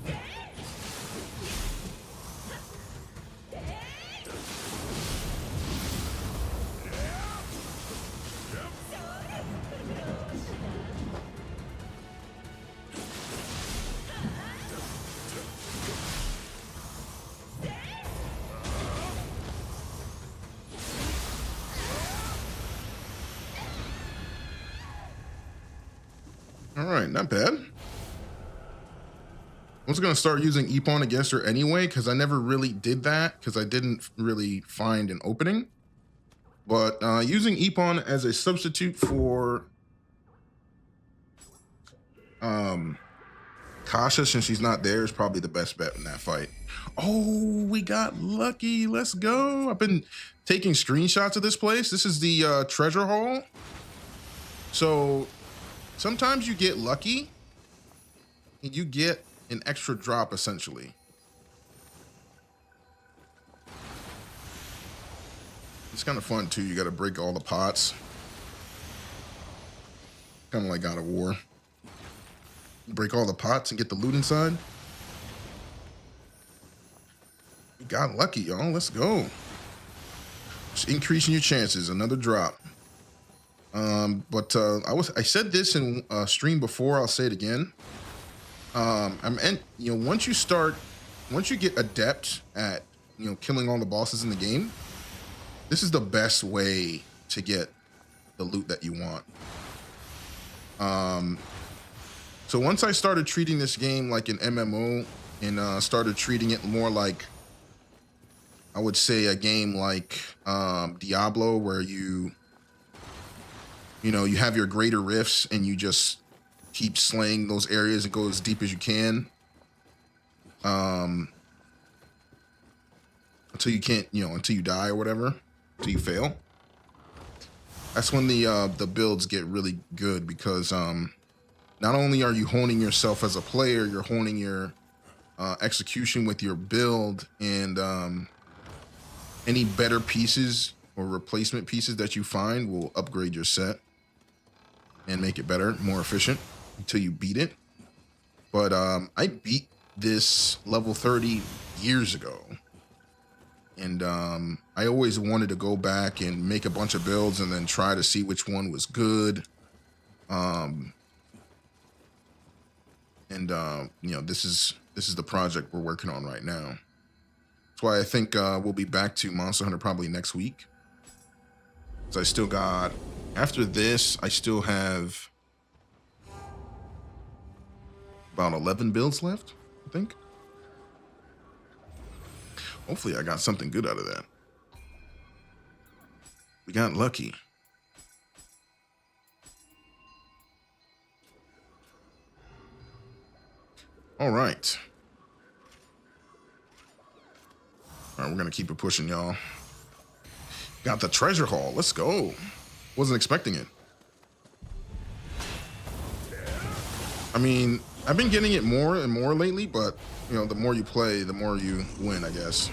All right, not bad. I was going to start using Ippon against her anyway, because I never really did that, because I didn't really find an opening. But using Ippon as a substitute for Kasha, since she's not there, is probably the best bet in that fight. Oh, we got lucky. Let's go. I've been taking screenshots of this place. This is the treasure hall. So sometimes you get lucky and you get an extra drop, essentially. It's kind of fun too. You got to break all the pots, kind of like God of War. You break all the pots and get the loot inside. You got lucky, y'all. Let's go. Just increasing your chances. Another drop. I said this in a stream before. I'll say it again. Once you get adept at, killing all the bosses in the game, this is the best way to get the loot that you want. So once I started treating this game like an MMO and started treating it more like, I would say, a game like Diablo, where you have your greater rifts and you just keep slaying those areas and go as deep as you can until you can't, until you die or whatever, until you fail. That's when the builds get really good, because not only are you honing yourself as a player, you're honing your execution with your build, and any better pieces or replacement pieces that you find will upgrade your set and make it better, more efficient, until you beat it. But I beat this level 30 years ago, and I always wanted to go back and make a bunch of builds and then try to see which one was good. And you know, this is the project we're working on right now. That's why I think we'll be back to Monster Hunter probably next week. So I still got, after this, I still have about 11 builds left, I think. Hopefully I got something good out of that. We got lucky. All right. All right, we're going to keep it pushing, y'all. Got the treasure haul. Let's go. Wasn't expecting it. I mean, I've been getting it more and more lately, but, you know, the more you play, the more you win, I guess.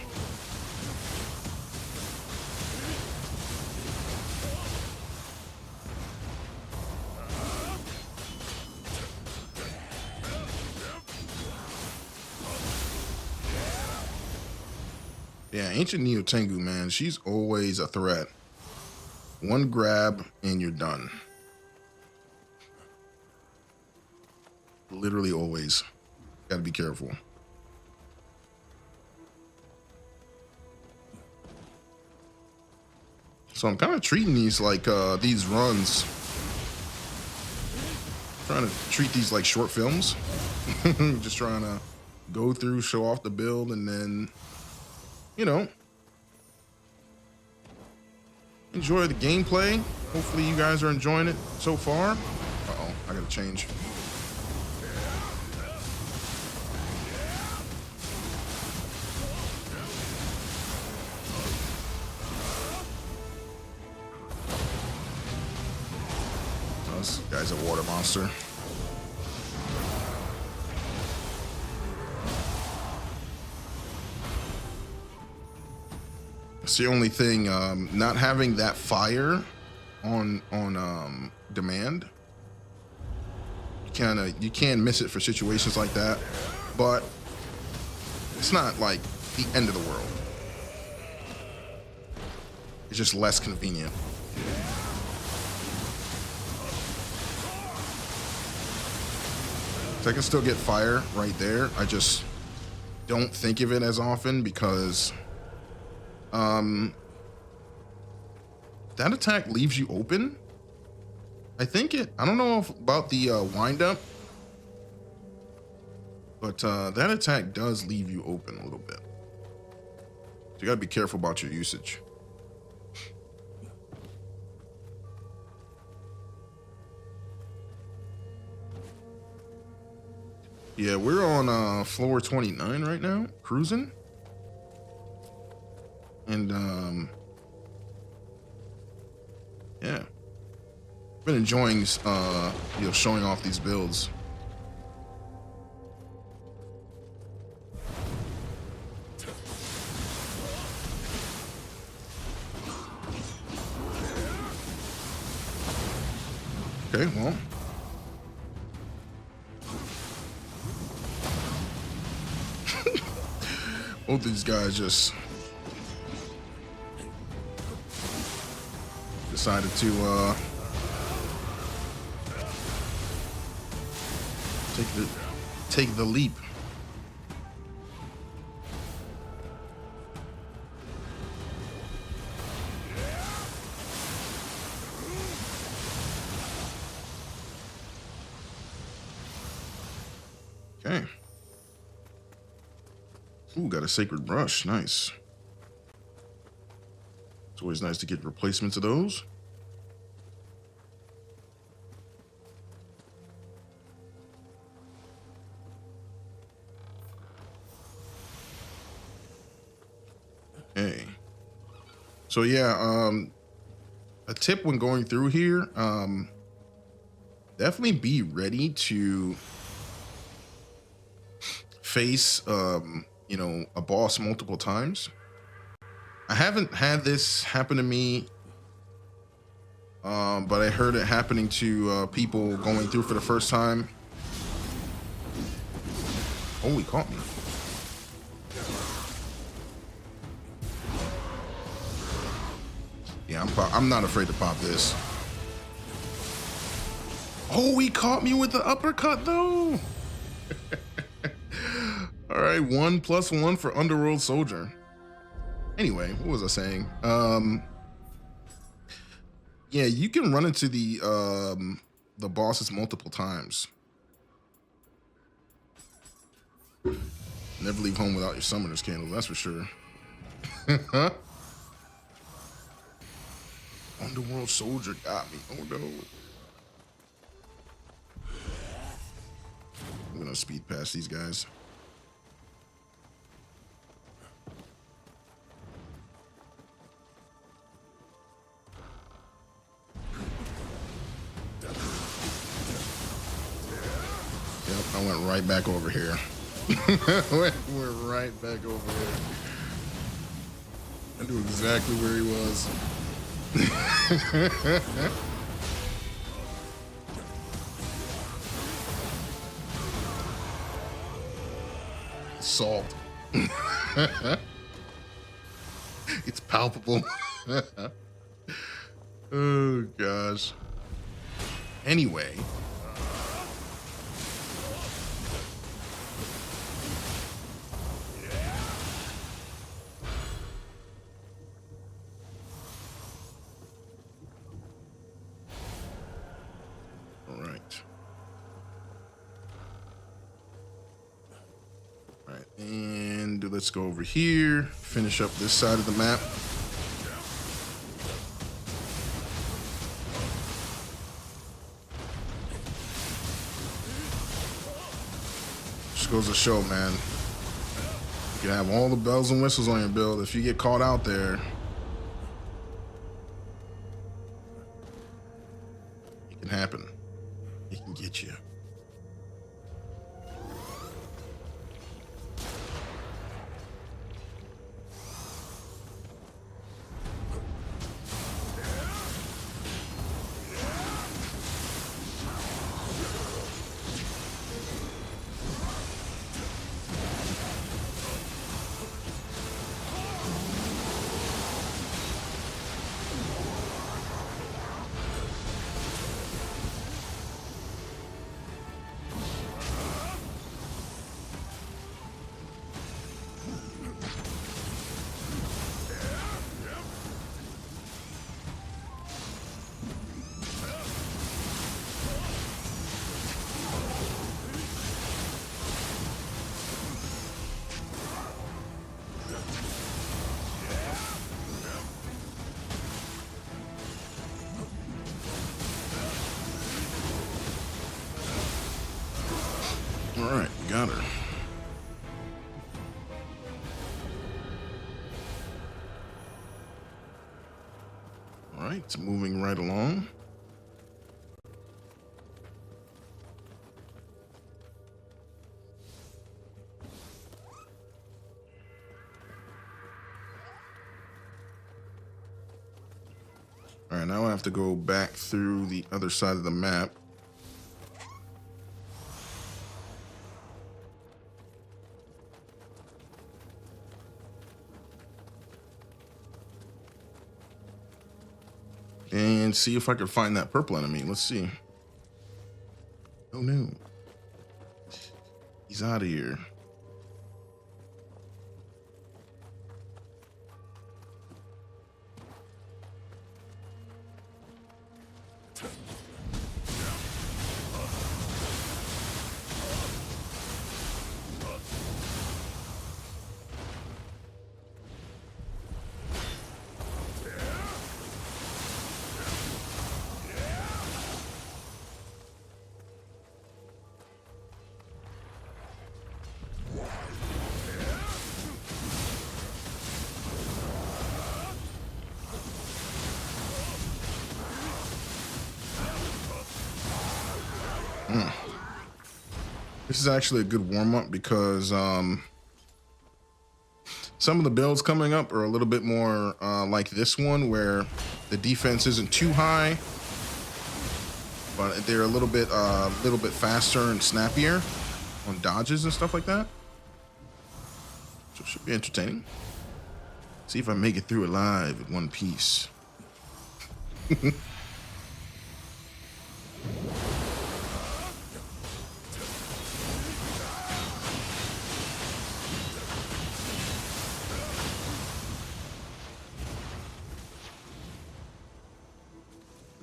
Yeah, Ancient Neo Tengu, man, she's always a threat. One grab and you're done. Literally always. Gotta be careful. So I'm kind of treating these like these runs. Trying to treat these like short films. Just trying to go through, show off the build, and then, you know, enjoy the gameplay. Hopefully you guys are enjoying it so far. Uh-oh, I gotta change. Oh, this guy's a water monster. It's the only thing, not having that fire on demand. You can miss it for situations like that, but it's not like the end of the world. It's just less convenient. So I can still get fire right there. I just don't think of it as often because that attack leaves you open. I don't know about the wind up, but that attack does leave you open a little bit. So you gotta be careful about your usage. Yeah, we're on floor 29 right now, cruising. And yeah, been enjoying you know, showing off these builds. Okay, well, both these guys just decided to take the leap. Okay. Ooh, got a sacred brush. Nice. It's always nice to get replacements of those. Okay. So yeah, a tip when going through here, definitely be ready to face you know, a boss multiple times. I haven't had this happen to me, but I heard it happening to people going through for the first time. Oh, he caught me. Yeah, I'm not afraid to pop this. Oh, he caught me with the uppercut though. right, 1+1 for Underworld Soldier. Anyway, what was I saying? Yeah, you can run into the bosses multiple times. Never leave home without your summoner's candle, that's for sure. Underworld Soldier got me. Oh no. I'm gonna speed past these guys. Yep, I went right back over here. We're right back over here. I knew exactly where he was. Salt. It's palpable. Oh gosh. Anyway. All right. All right, and let's go over here, finish up this side of the map. Just goes to show, man, you can have all the bells and whistles on your build. If you get caught out there, it can happen. It can get you. All right, got her. All right, it's moving right along. All right, now I have to go back through the other side of the map. And see if I can find that purple enemy. Let's see. Oh no. He's out of here. This is actually a good warm-up because some of the builds coming up are a little bit more like this one, where the defense isn't too high, but they're a little bit faster and snappier on dodges and stuff like that. So it should be entertaining. See if I make it through alive in one piece.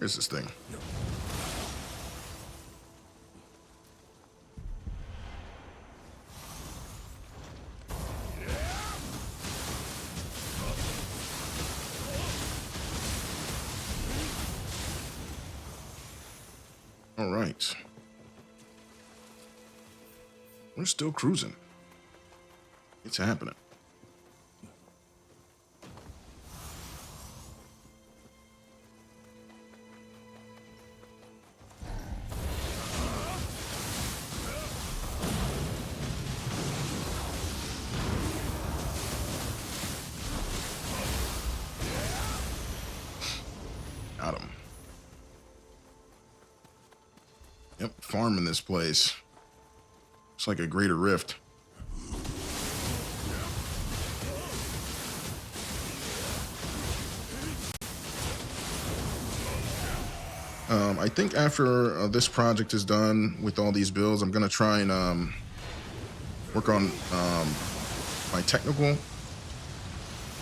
Where's this thing? All right. We're still cruising. It's happening. Got him. Yep, farming this place. It's like a greater rift. I think after this project is done with all these builds, I'm gonna try and work on my technical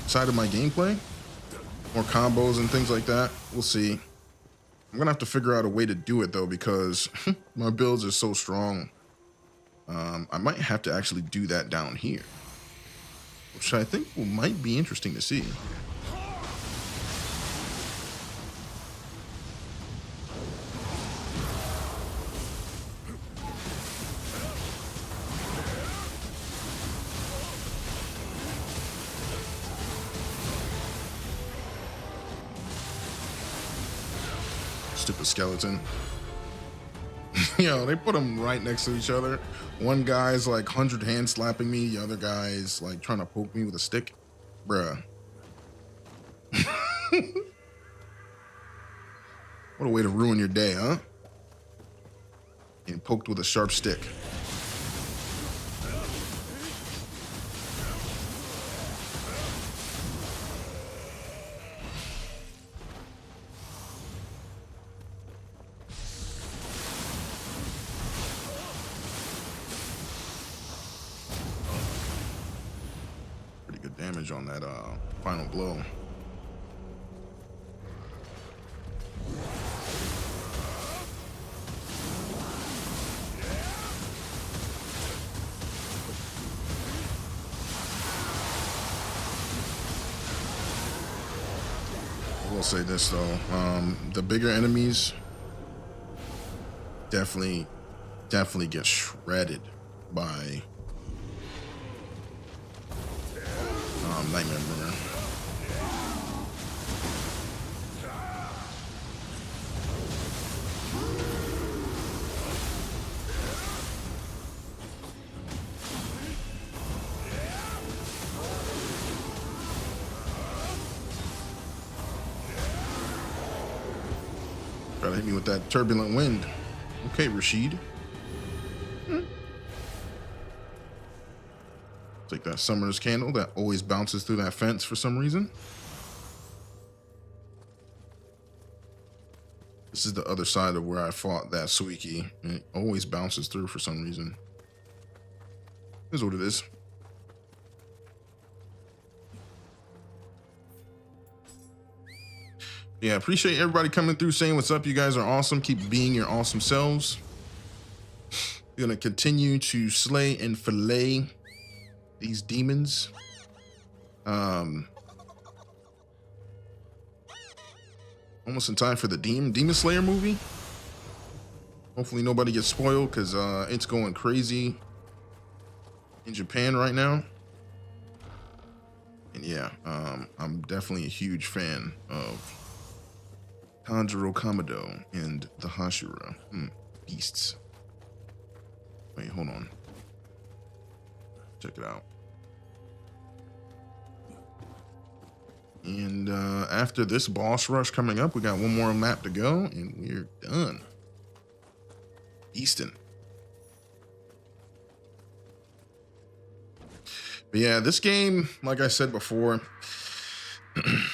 side of my gameplay, more combos and things like that. We'll see. I'm gonna have to figure out a way to do it though, because my builds are so strong. I might have to actually do that down here, which I think might be interesting to see. Stupid skeleton. Yo, they put them right next to each other. One guy's like 100 hand slapping me. The other guy's like trying to poke me with a stick. Bruh. What a way to ruin your day, huh? Getting poked with a sharp stick. Damage on that final blow. I will say this though, the bigger enemies definitely get shredded by Nightmare Mirror. Try to hit me with that turbulent wind. Okay, Rashid. Take that summoner's candle that always bounces through that fence for some reason. This is the other side of where I fought that Suiki, and it always bounces through for some reason. Here's what it is. Yeah, appreciate everybody coming through saying what's up. You guys are awesome. Keep being your awesome selves. We're gonna continue to slay and fillet these demons. Almost in time for the Demon Slayer movie. Hopefully nobody gets spoiled, because it's going crazy in Japan right now. And yeah, I'm definitely a huge fan of Tanjiro Kamado and the Hashira. Beasts. Wait, hold on. Check it out. And after this boss rush coming up, we got one more map to go, and we're done. Easton. But yeah, this game, like I said before, I'm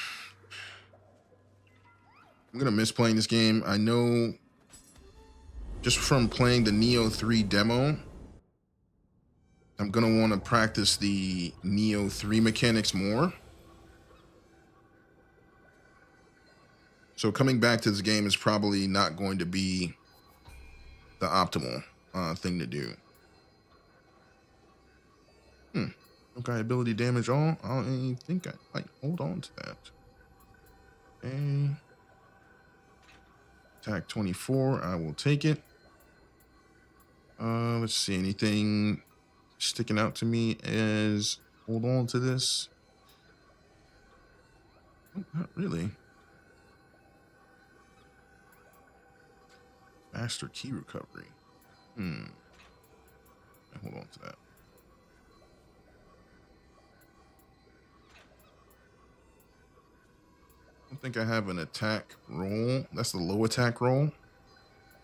gonna miss playing this game. I know just from playing the Neo 3 demo, I'm gonna want to practice the Neo 3 mechanics more. So coming back to this game is probably not going to be the optimal thing to do. Okay, ability damage all. I don't even think I might hold on to that. Okay. Attack 24. I will take it. Let's see. Anything sticking out to me as hold on to this? Oh, not really. Faster key recovery. Hold on to that. I don't think I have an attack roll. That's the low attack roll.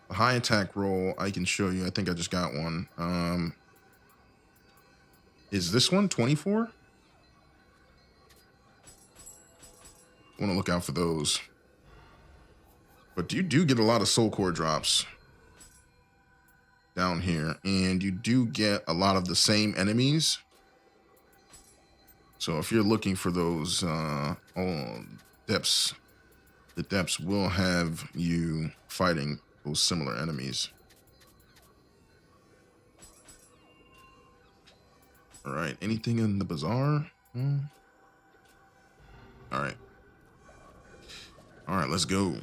A high attack roll I can show you. I think I just got one. Is this one 24? Want to look out for those. But you do get a lot of soul core drops down here, and you do get a lot of the same enemies. So if you're looking for those depths, the depths will have you fighting those similar enemies. All right, anything in the bazaar? All right, let's go.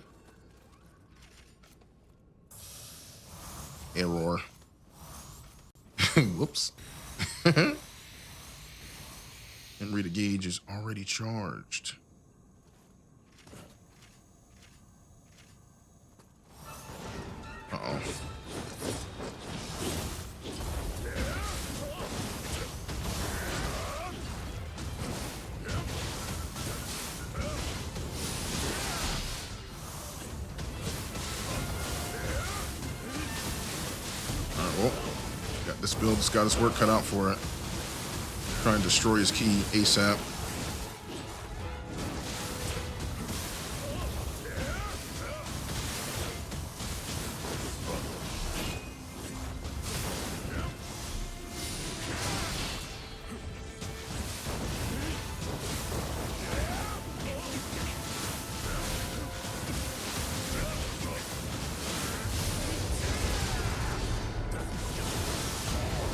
Error. Whoops. And Rita Gauge is already charged. Uh-oh. Well, got this build has got his work cut out for it. Try and destroy his key ASAP.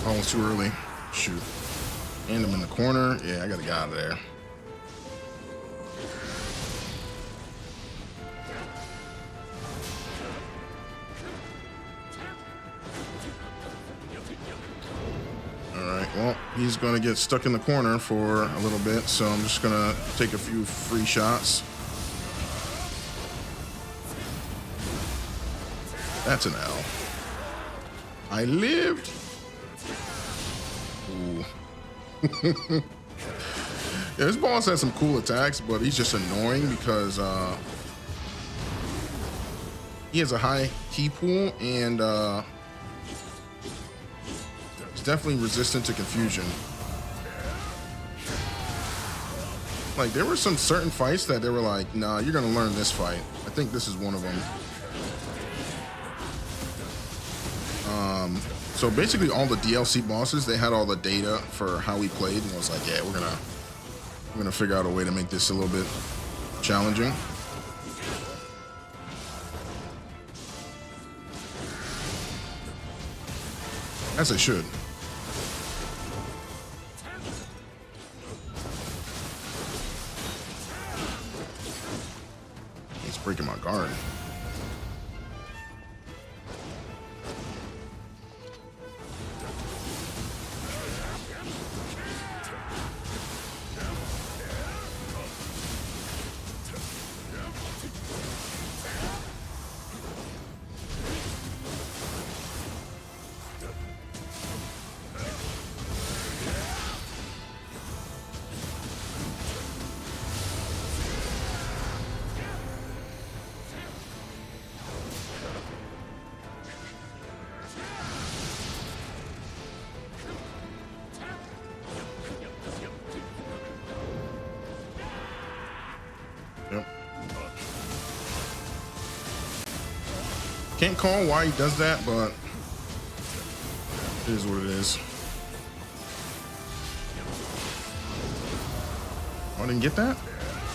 Almost too early. Shoot. And I'm in the corner. Yeah, I gotta get out of there. Alright, well, he's gonna get stuck in the corner for a little bit, so I'm just gonna take a few free shots. That's an L. I lived. Ooh. Yeah, this boss has some cool attacks, but he's just annoying because he has a high key pool and he's definitely resistant to confusion. Like, there were some certain fights that they were like, nah, you're gonna learn this fight. I think this is one of them. So basically all the DLC bosses, they had all the data for how we played, and I was like, yeah, we're gonna figure out a way to make this a little bit challenging. As I should. He's breaking my guard. Can't call why he does that, but it is what it is. Oh, I didn't get that?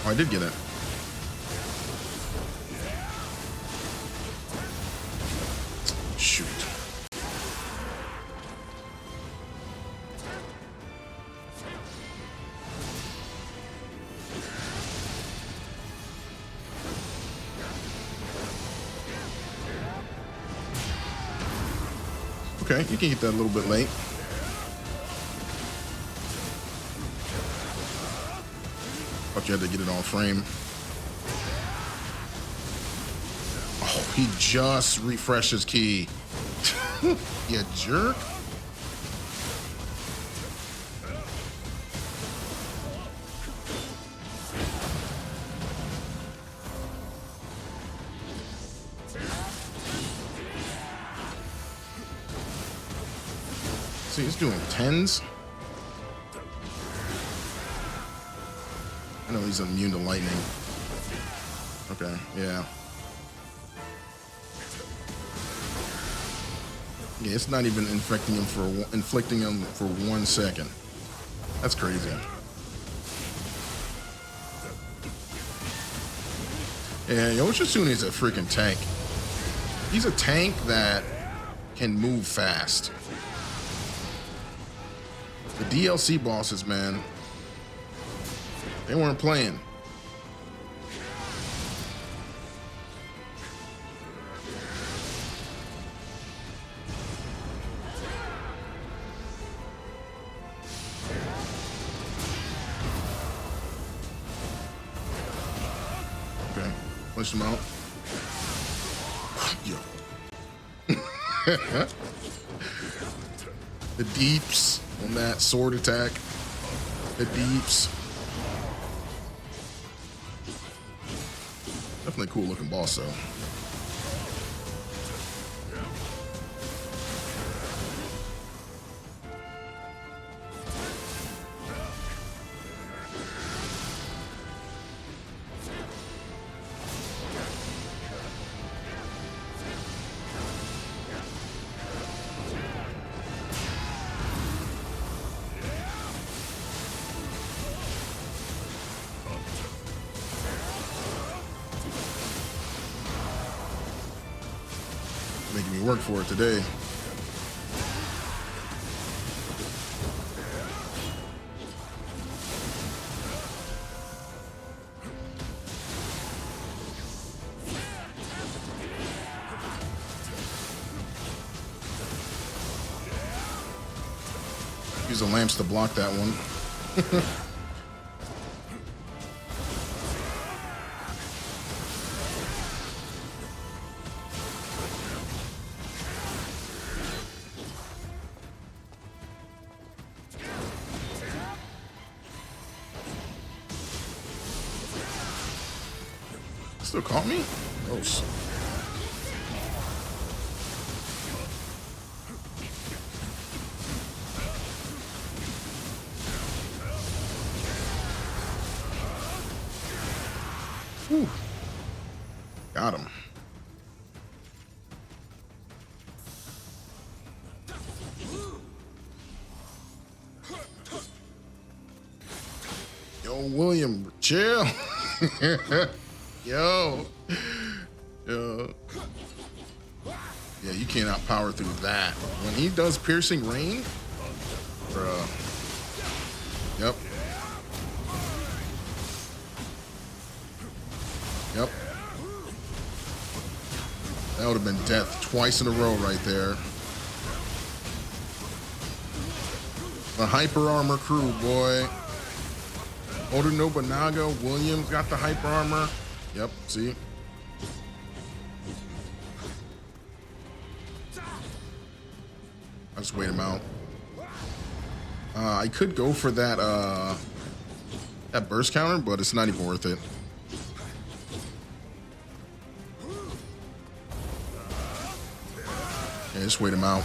Oh, I did get it. Okay, you can get that a little bit late. Thought you had to get it on frame. Oh, he just refreshed his key. You jerk. See, he's doing 10s. I know he's immune to lightning. Okay, yeah. Yeah, it's not even inflicting him for 1 second. That's crazy. Yeah, Yoshitsune is a freaking tank. He's a tank that can move fast. The DLC bosses, man, they weren't playing. Okay, push him out. Yo. The deeps on that sword attack. The deeps. Definitely a cool looking boss though. Making me work for it today. Use the lamps to block that one. Still caught me? Gross. Whew. Got him. Yo, William, chill. Yo. Yo. Yeah, you cannot power through that. When he does piercing rain, bruh. Yep. Yep. That would have been death twice in a row right there. The hyper armor crew, boy. Oda Nobunaga, Williams got the hyper armor. Yep, see? I'll just wait him out. I could go for that that burst counter, but it's not even worth it. Yeah, just wait him out.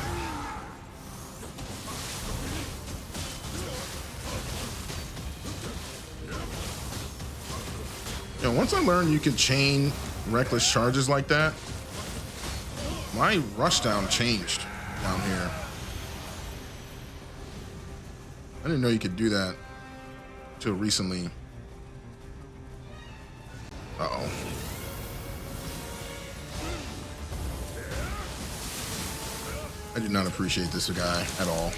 You know, once I learned you could chain reckless charges like that, my rushdown changed down here. I didn't know you could do that till recently. Uh-oh. I did not appreciate this guy at all.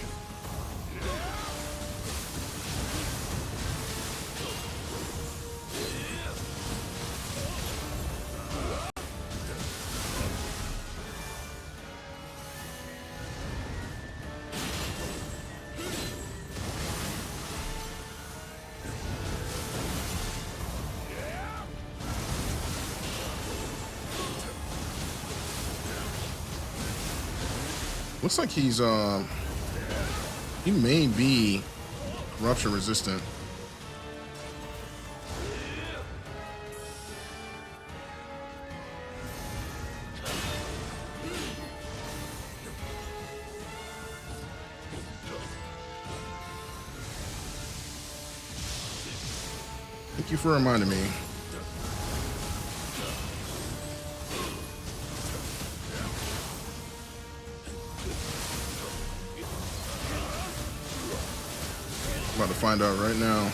Looks like he may be corruption resistant. Thank you for reminding me. I'm about to find out right now.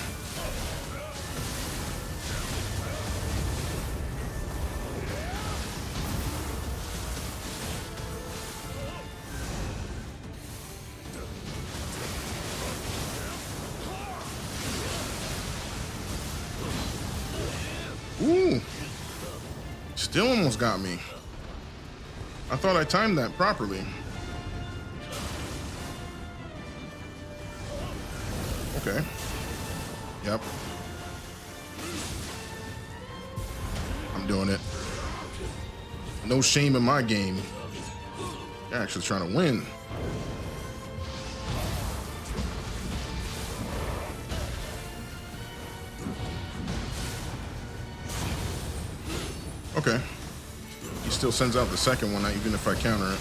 Ooh. Still almost got me. I thought I timed that properly. Okay. Yep. I'm doing it. No shame in my game. You're actually trying to win. Okay. He still sends out the second one, even if I counter it.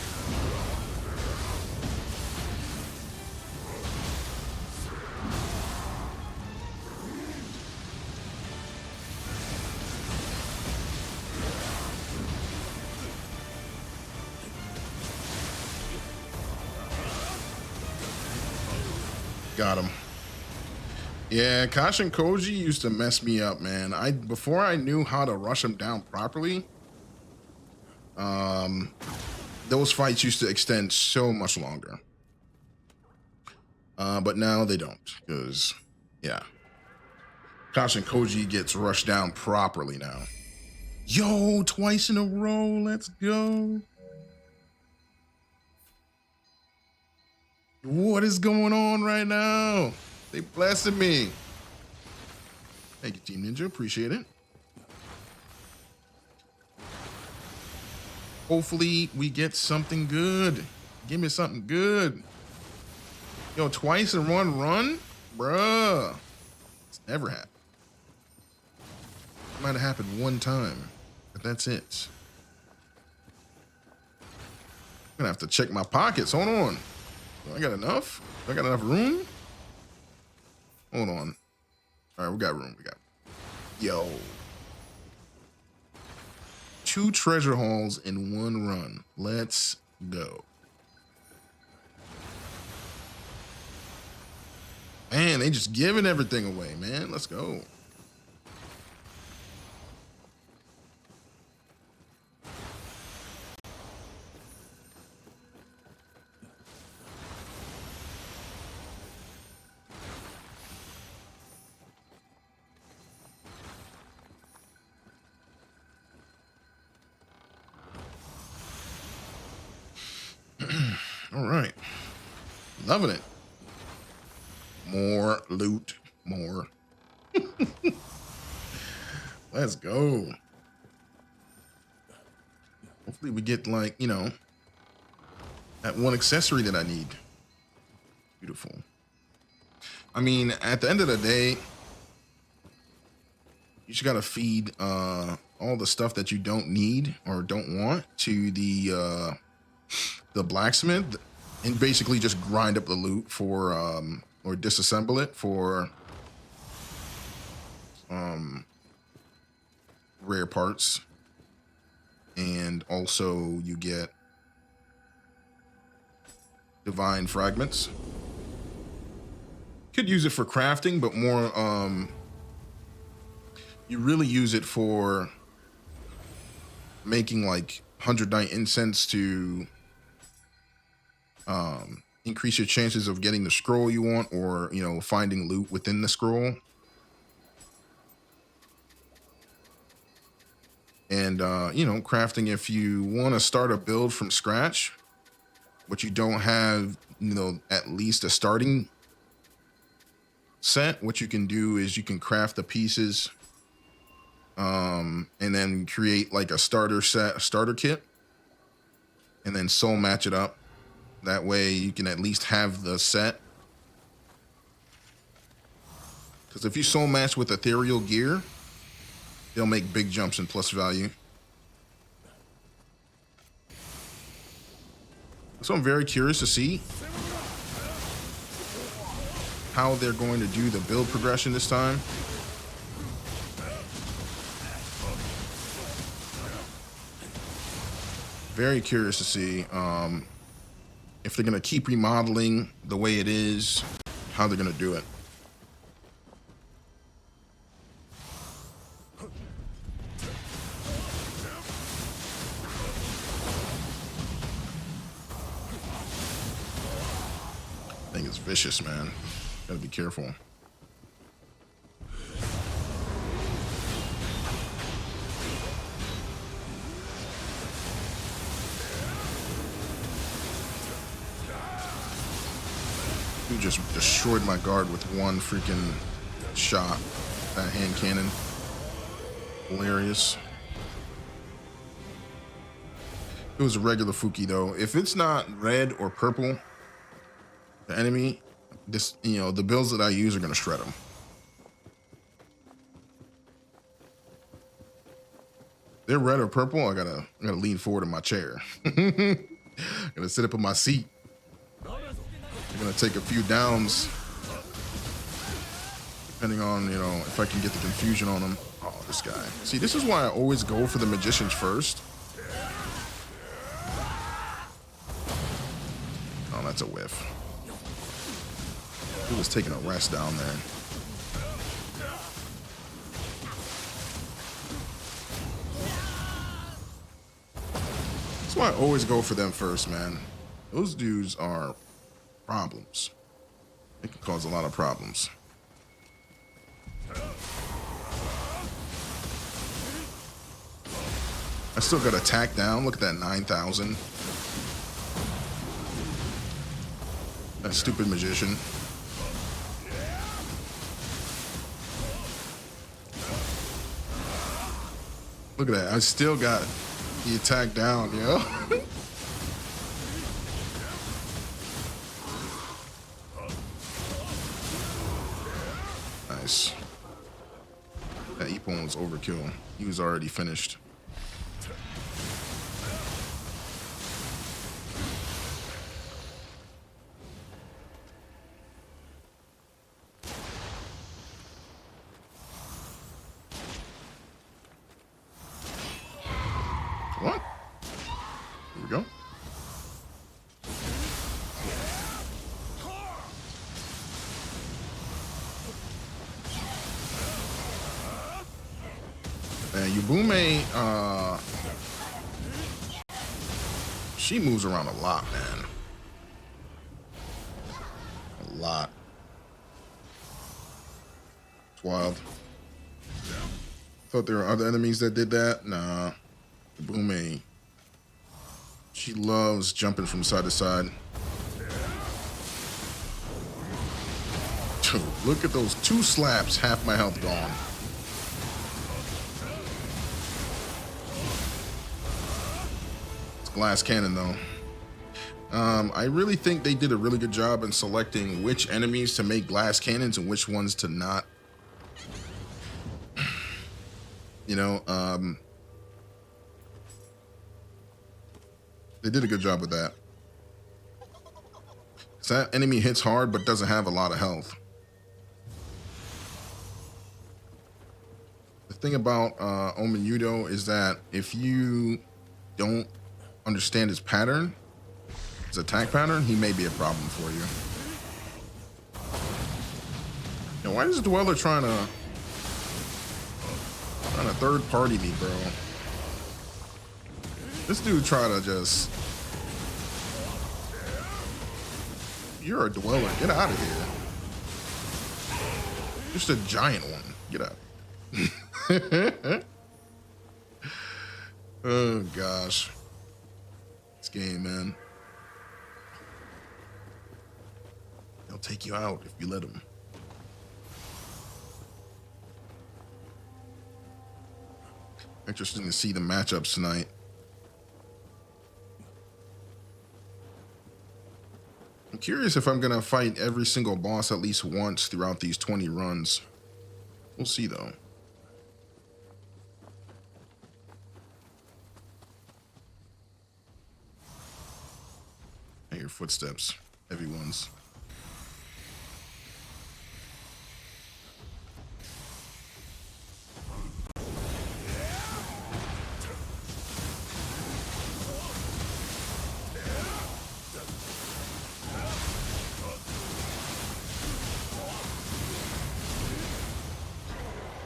Got him. Yeah, Kashin Koji used to mess me up, man. Before I knew how to rush him down properly, those fights used to extend so much longer. But now they don't, because yeah, Kashin Koji gets rushed down properly now. Yo, twice in a row. Let's go. What is going on right now? They blessing me. Thank you, Team Ninja. Appreciate it. Hopefully we get something good. Give me something good. Yo, twice in one run? Bruh. It's never happened. It might have happened one time, but that's it. I'm gonna have to check my pockets. Hold on. Do I got enough? Do I got enough room? Hold on. All right, we got room. Yo. 2 treasure hauls in one run. Let's go. Man, they just giving everything away, man. Let's go. All right. Loving it. More loot. More. Let's go. Hopefully we get, like, you know, that one accessory that I need. Beautiful. I mean, at the end of the day, you just got to feed all the stuff that you don't need or don't want to the blacksmith, and basically just grind up the loot for or disassemble it for rare parts. And also you get divine fragments. Could use it for crafting, but more you really use it for making like 100 night incense to increase your chances of getting the scroll you want, or, you know, finding loot within the scroll. And you know, crafting, if you want to start a build from scratch but you don't have, you know, at least a starting set, what you can do is you can craft the pieces and then create like a starter set, a starter kit, and then soul match it up That way you can at least have the set. Because if you soul match with ethereal gear, they'll make big jumps in plus value. So I'm very curious to see how they're going to do the build progression this time. Very curious to see if they're going to keep remodeling the way it is, how they're going to do it. Thing is vicious, man. Gotta be careful. You just destroyed my guard with one freaking shot. That hand cannon. Hilarious. It was a regular Fuki though. If it's not red or purple, the enemy, this, you know, the builds that I use are gonna shred them. They're red or purple. I gotta lean forward in my chair. Gonna sit up in my seat. I'm gonna take a few downs, depending on, you know, if I can get the confusion on them. Oh, this guy. See, this is why I always go for the magicians first. Oh, that's a whiff. He was taking a rest down there. That's why I always go for them first, man. Those dudes are problems. They can cause a lot of problems. I still got attack down. Look at that, 9,000. That stupid magician. Look at that. I still got the attack down, yo. Nice. That Ippon was overkill. He was already finished. What? Here we go. And Yubume, she moves around a lot, man. A lot. It's wild. Thought there were other enemies that did that. Nah. Yubume. She loves jumping from side to side. Dude, look at those 2 slaps, half my health gone. Glass cannon though. I really think they did a really good job in selecting which enemies to make glass cannons and which ones to not. You know, they did a good job with that. So that enemy hits hard but doesn't have a lot of health. The thing about Omen Yudo is that if you don't understand his pattern, his attack pattern, he may be a problem for you. Now, why is Dweller trying to third party me, bro? This dude try to just... You're a Dweller. Get out of here. Just a giant one. Get out. Oh, gosh. This game, man. They'll take you out if you let them. Interesting to see the matchups tonight. curious if I'm gonna fight every single boss at least once throughout these 20 runs. We'll see though. I hear footsteps, heavy ones.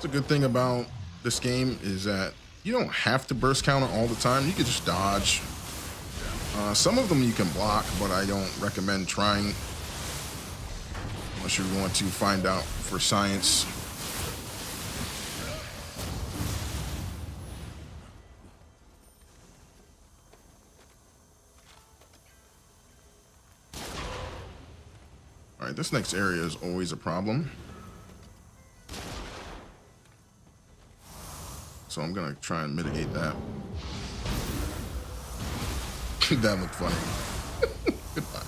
A good thing about this game is that you don't have to burst counter all the time. You can just dodge. Some of them you can block, but I don't recommend trying unless you want to find out for science. All right, this next area is always a problem. So I'm gonna try and mitigate that. That looked funny. Goodbye.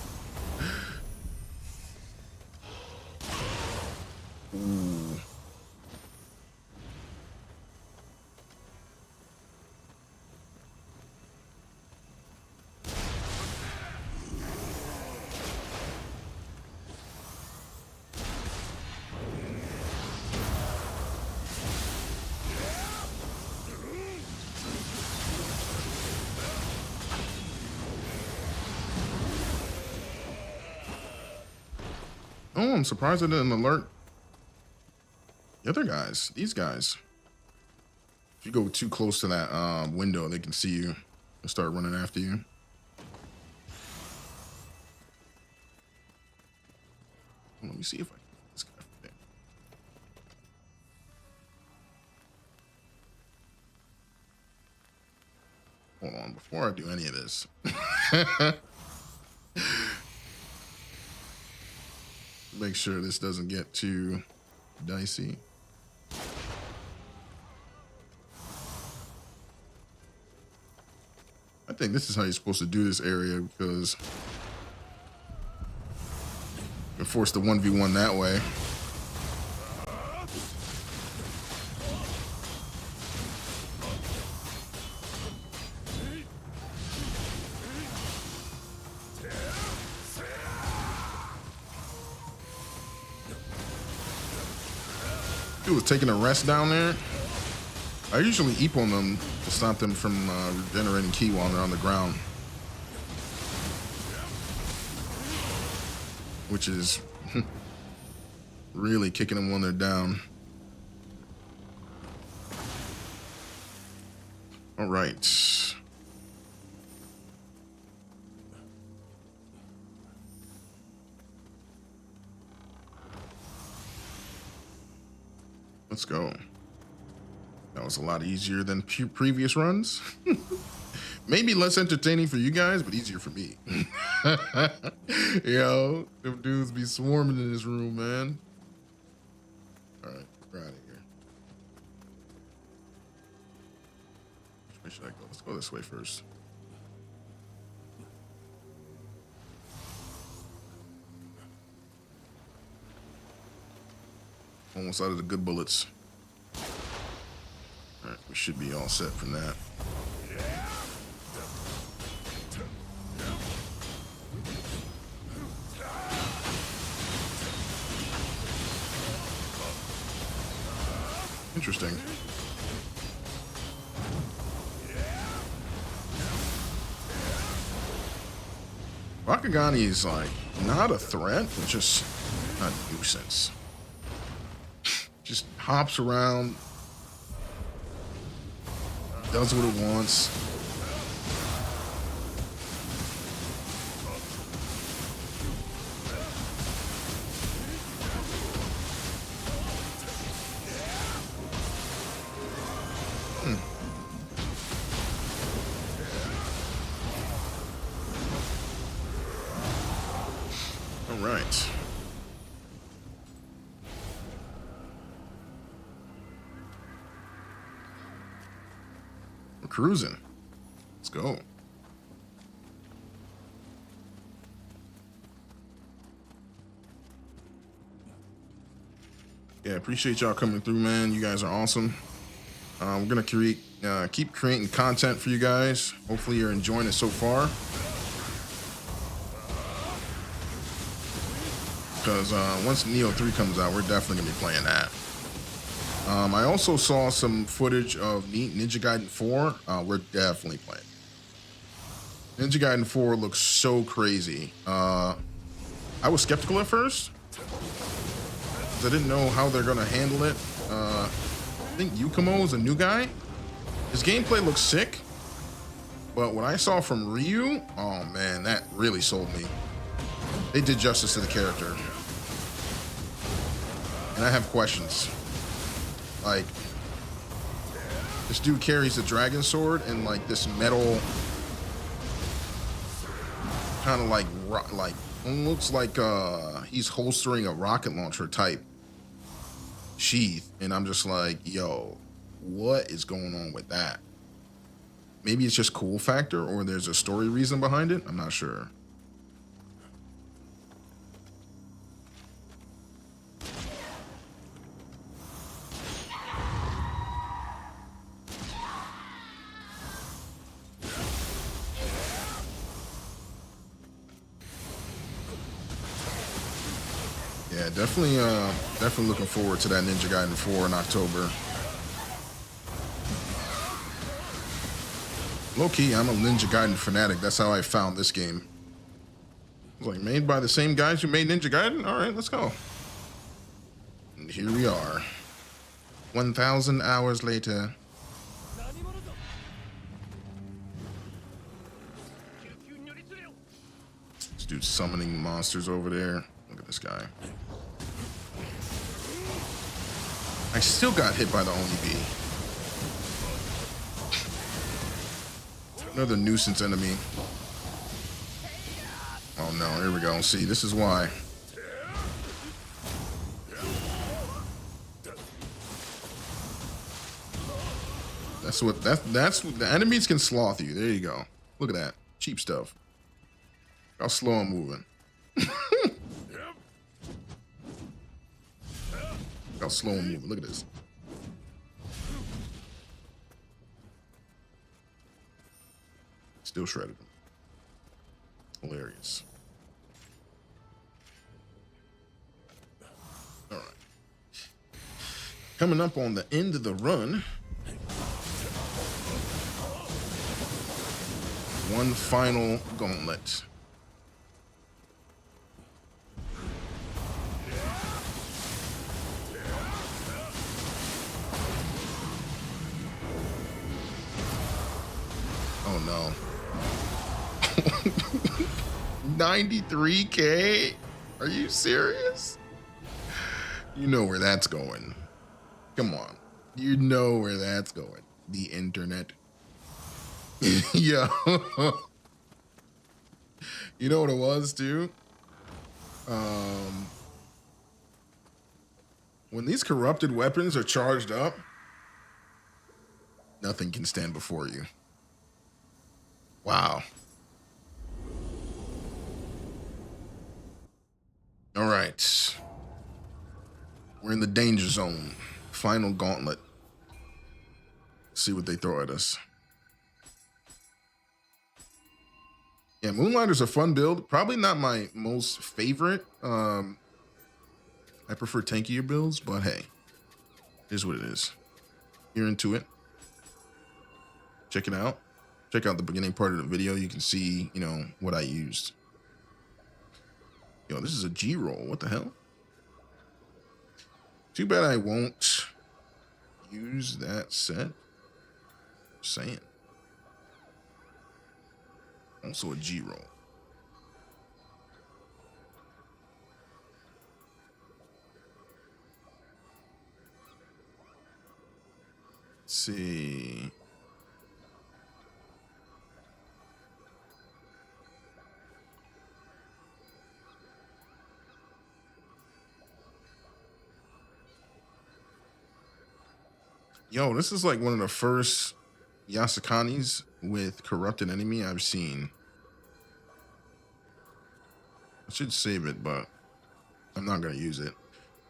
Ooh. Oh, I'm surprised I didn't alert the other guys, these guys. If you go too close to that window, they can see you and start running after you. Let me see if I can get this guy from there. Hold on, before I do any of this. Make sure this doesn't get too dicey. I think this is how you're supposed to do this area because you're forced to 1v1 that way. He was taking a rest down there. I usually eep on them to stop them from regenerating ki while they're on the ground, which is really kicking them when they're down. All right. Let's go. That was a lot easier than previous runs. Maybe less entertaining for you guys, but easier for me. Yo, them dudes be swarming in this room, man. All right, we're out of here. Which way should I go? Let's go this way first. Almost out of the good bullets. All right, we should be all set from that. Interesting. Bakugani is like not a threat, but just a nuisance. Just hops around, does what it wants. All right. We're cruising. Let's go. Yeah, appreciate y'all coming through, man. You guys are awesome. We're gonna keep creating content for you guys. Hopefully you're enjoying it so far. Because once Neo 3 comes out, we're definitely gonna be playing that. I also saw some footage of Ninja Gaiden 4. We're definitely playing. Ninja Gaiden 4 looks so crazy. I was skeptical at first, because I didn't know how they're gonna handle it. I think Yukumo is a new guy. His gameplay looks sick, but what I saw from Ryu, oh man, that really sold me. They did justice to the character. And I have questions. Like, this dude carries a dragon sword and like this metal, kind of like looks like he's holstering a rocket launcher type sheath, and I'm just like, yo, what is going on with that? Maybe it's just cool factor, or there's a story reason behind it. I'm not sure. Yeah, definitely looking forward to that Ninja Gaiden 4 in October. Low-key, I'm a Ninja Gaiden fanatic. That's how I found this game. It was like, made by the same guys who made Ninja Gaiden? All right, let's go. And here we are. 1,000 hours later. This dude's summoning monsters over there. Look at this guy. I still got hit by the Oni bee. Another nuisance enemy. Oh no, here we go. See, this is why. That's what the enemies can sloth you. There you go. Look at that. Cheap stuff. How slow I'm moving. How slow I'm moving. Look at this. Still shredded him. Hilarious. All right. Coming up on the end of the run. One final gauntlet. Oh no. 93K? Are you serious? You know where that's going. Come on. You know where that's going. The internet. Yo. You know what it was, too? When these corrupted weapons are charged up, nothing can stand before you. Wow. All right. We're in the danger zone. Final gauntlet. See what they throw at us. Yeah, Moonlighter's a fun build. Probably not my most favorite. I prefer tankier builds, but hey, here's what it is. You're into it. Check it out. Check out the beginning part of the video. You can see, you know, what I used. Yo, this is a G-roll. What the hell? Too bad I won't use that set. Just saying. Also a G-roll. Let's see. Yo, this is like one of the first Yasukanis with corrupted enemy I've seen. I should save it, but I'm not going to use it.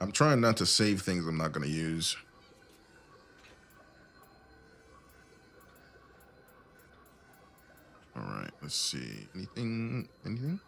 I'm trying not to save things I'm not going to use. All right, let's see. Anything? Anything?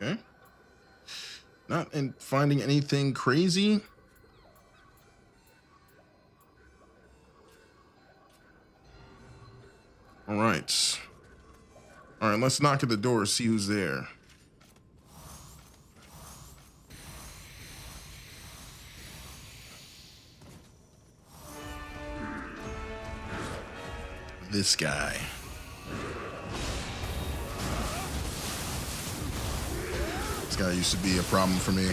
Okay. Not in finding anything crazy. All right. All right, let's knock at the door, see who's there. This guy. This guy used to be a problem for me.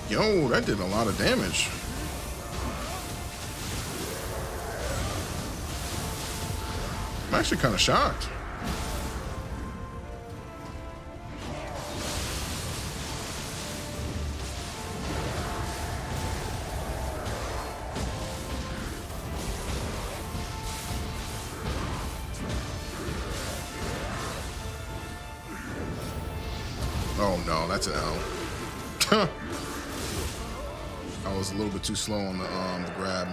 Yo, that did a lot of damage. I'm actually kind of shocked. Oh no, that's an L. I was a little bit too slow on the grab.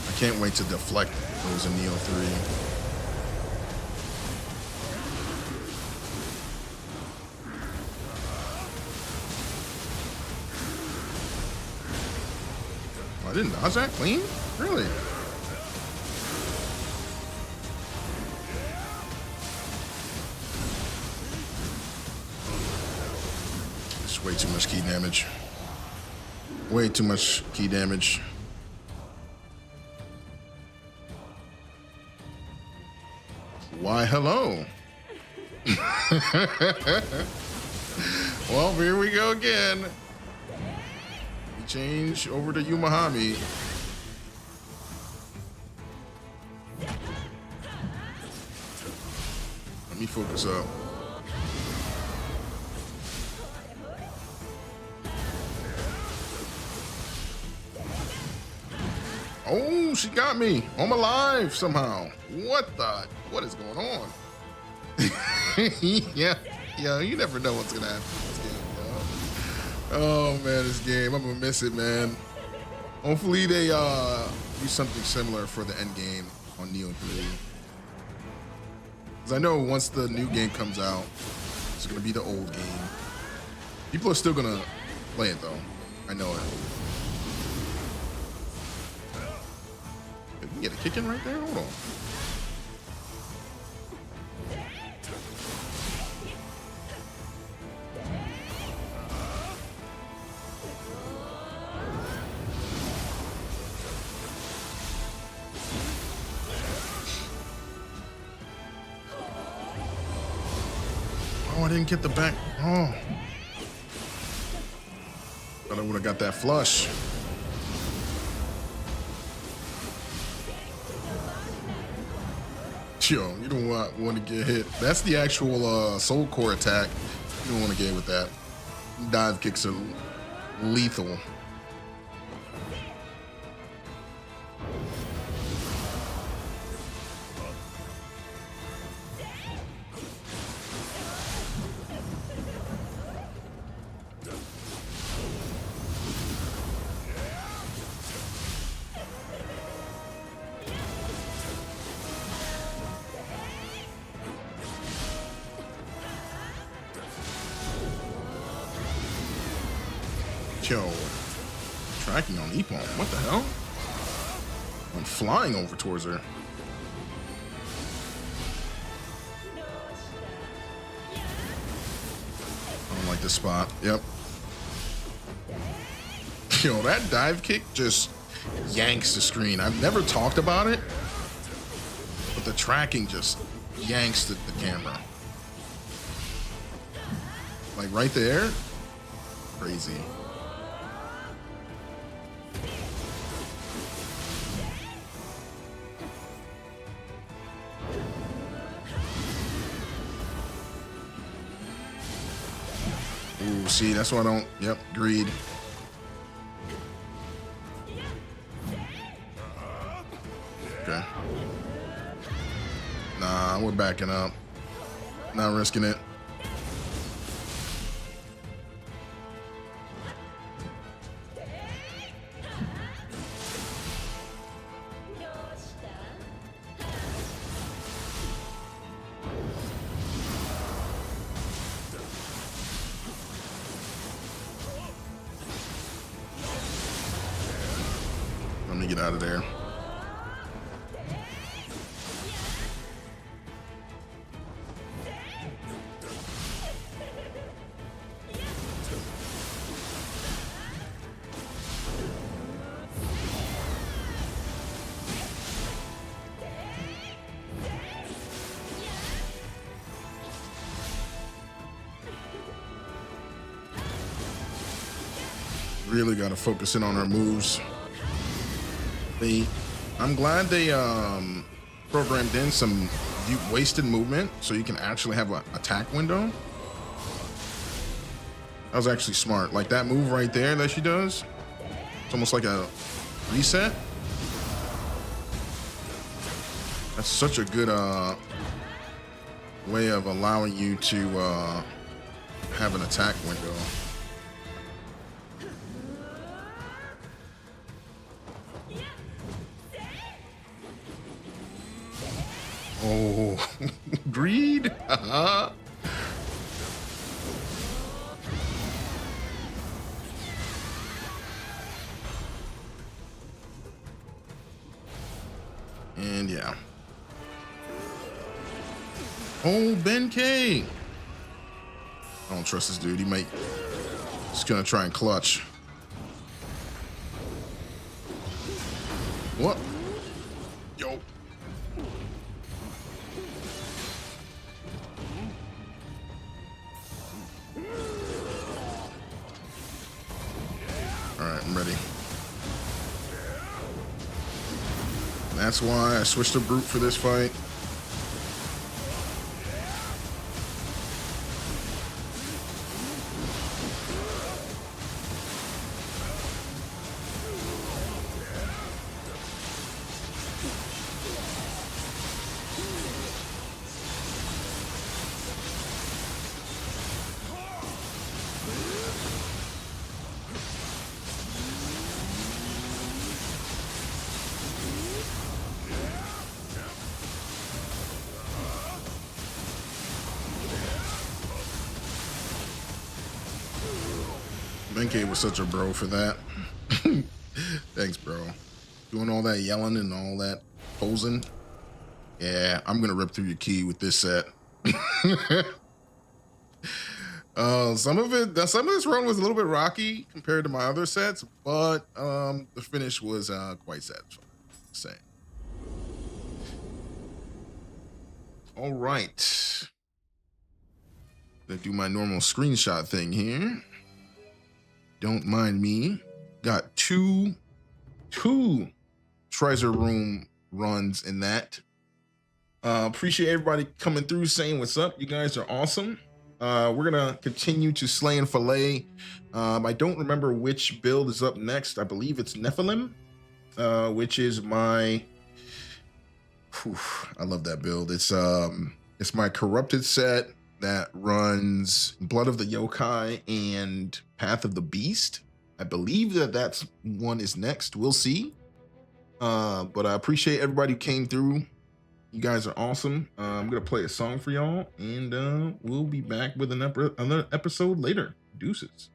I can't wait to deflect those in Neo 3. Oh, I didn't dodge that clean? Really? Way too much key damage. Way too much key damage. Why, hello. Well, here we go again. We change over to Umahami. Let me focus up. Oh, she got me. I'm alive somehow. What is going on? Yeah, you never know what's gonna happen in this game, yo. Oh man, this game, I'm gonna miss it, man. Hopefully they do something similar for the end game on Neo 3. Because I know once the new game comes out, it's gonna be the old game. People are still gonna play it though. I know it. You can get a kick in right there? Hold on. Oh, I didn't get the back. Oh. Thought I would have got that flush. Yo, you don't want to get hit. That's the actual soul core attack. You don't want to get hit with that. Dive kicks are lethal. Yo, tracking on Epon. What the hell? I'm flying over towards her. I don't like this spot. Yep. Yo, that dive kick just yanks the screen. I've never talked about it, but the tracking just yanks the camera. Like right there. Crazy. Ooh, see, that's why I don't. Yep, greed. Okay. Nah, we're backing up. Not risking it. Let me get out of there. Really got to focus in on our moves. I'm glad they programmed in some wasted movement so you can actually have an attack window. That was actually smart. Like that move right there that she does, it's almost like a reset. That's such a good way of allowing you to have an attack window. Oh, greed. And yeah. Oh, Ben K. I don't trust this dude. He's gonna try and clutch. What? Yo. All right, I'm ready. That's why I switched to Brute for this fight. Benkei was such a bro for that. Thanks, bro. Doing all that yelling and all that posing. Yeah, I'm gonna rip through your key with this set. Some of this run was a little bit rocky compared to my other sets, but the finish was quite satisfying. Same. All right. Gonna do my normal screenshot thing here. Don't mind me. Got two treasure room runs in that. Appreciate everybody coming through saying what's up. You guys are awesome. We're gonna continue to slay and fillet. I don't remember which build is up next. I believe it's Nephilim, which is my I love that build. It's my corrupted set that runs Blood of the Yokai and Path of the Beast. I believe that's one is next. We'll see. But I appreciate everybody who came through. You guys are awesome. I'm gonna play a song for y'all, and we'll be back with another episode later. Deuces.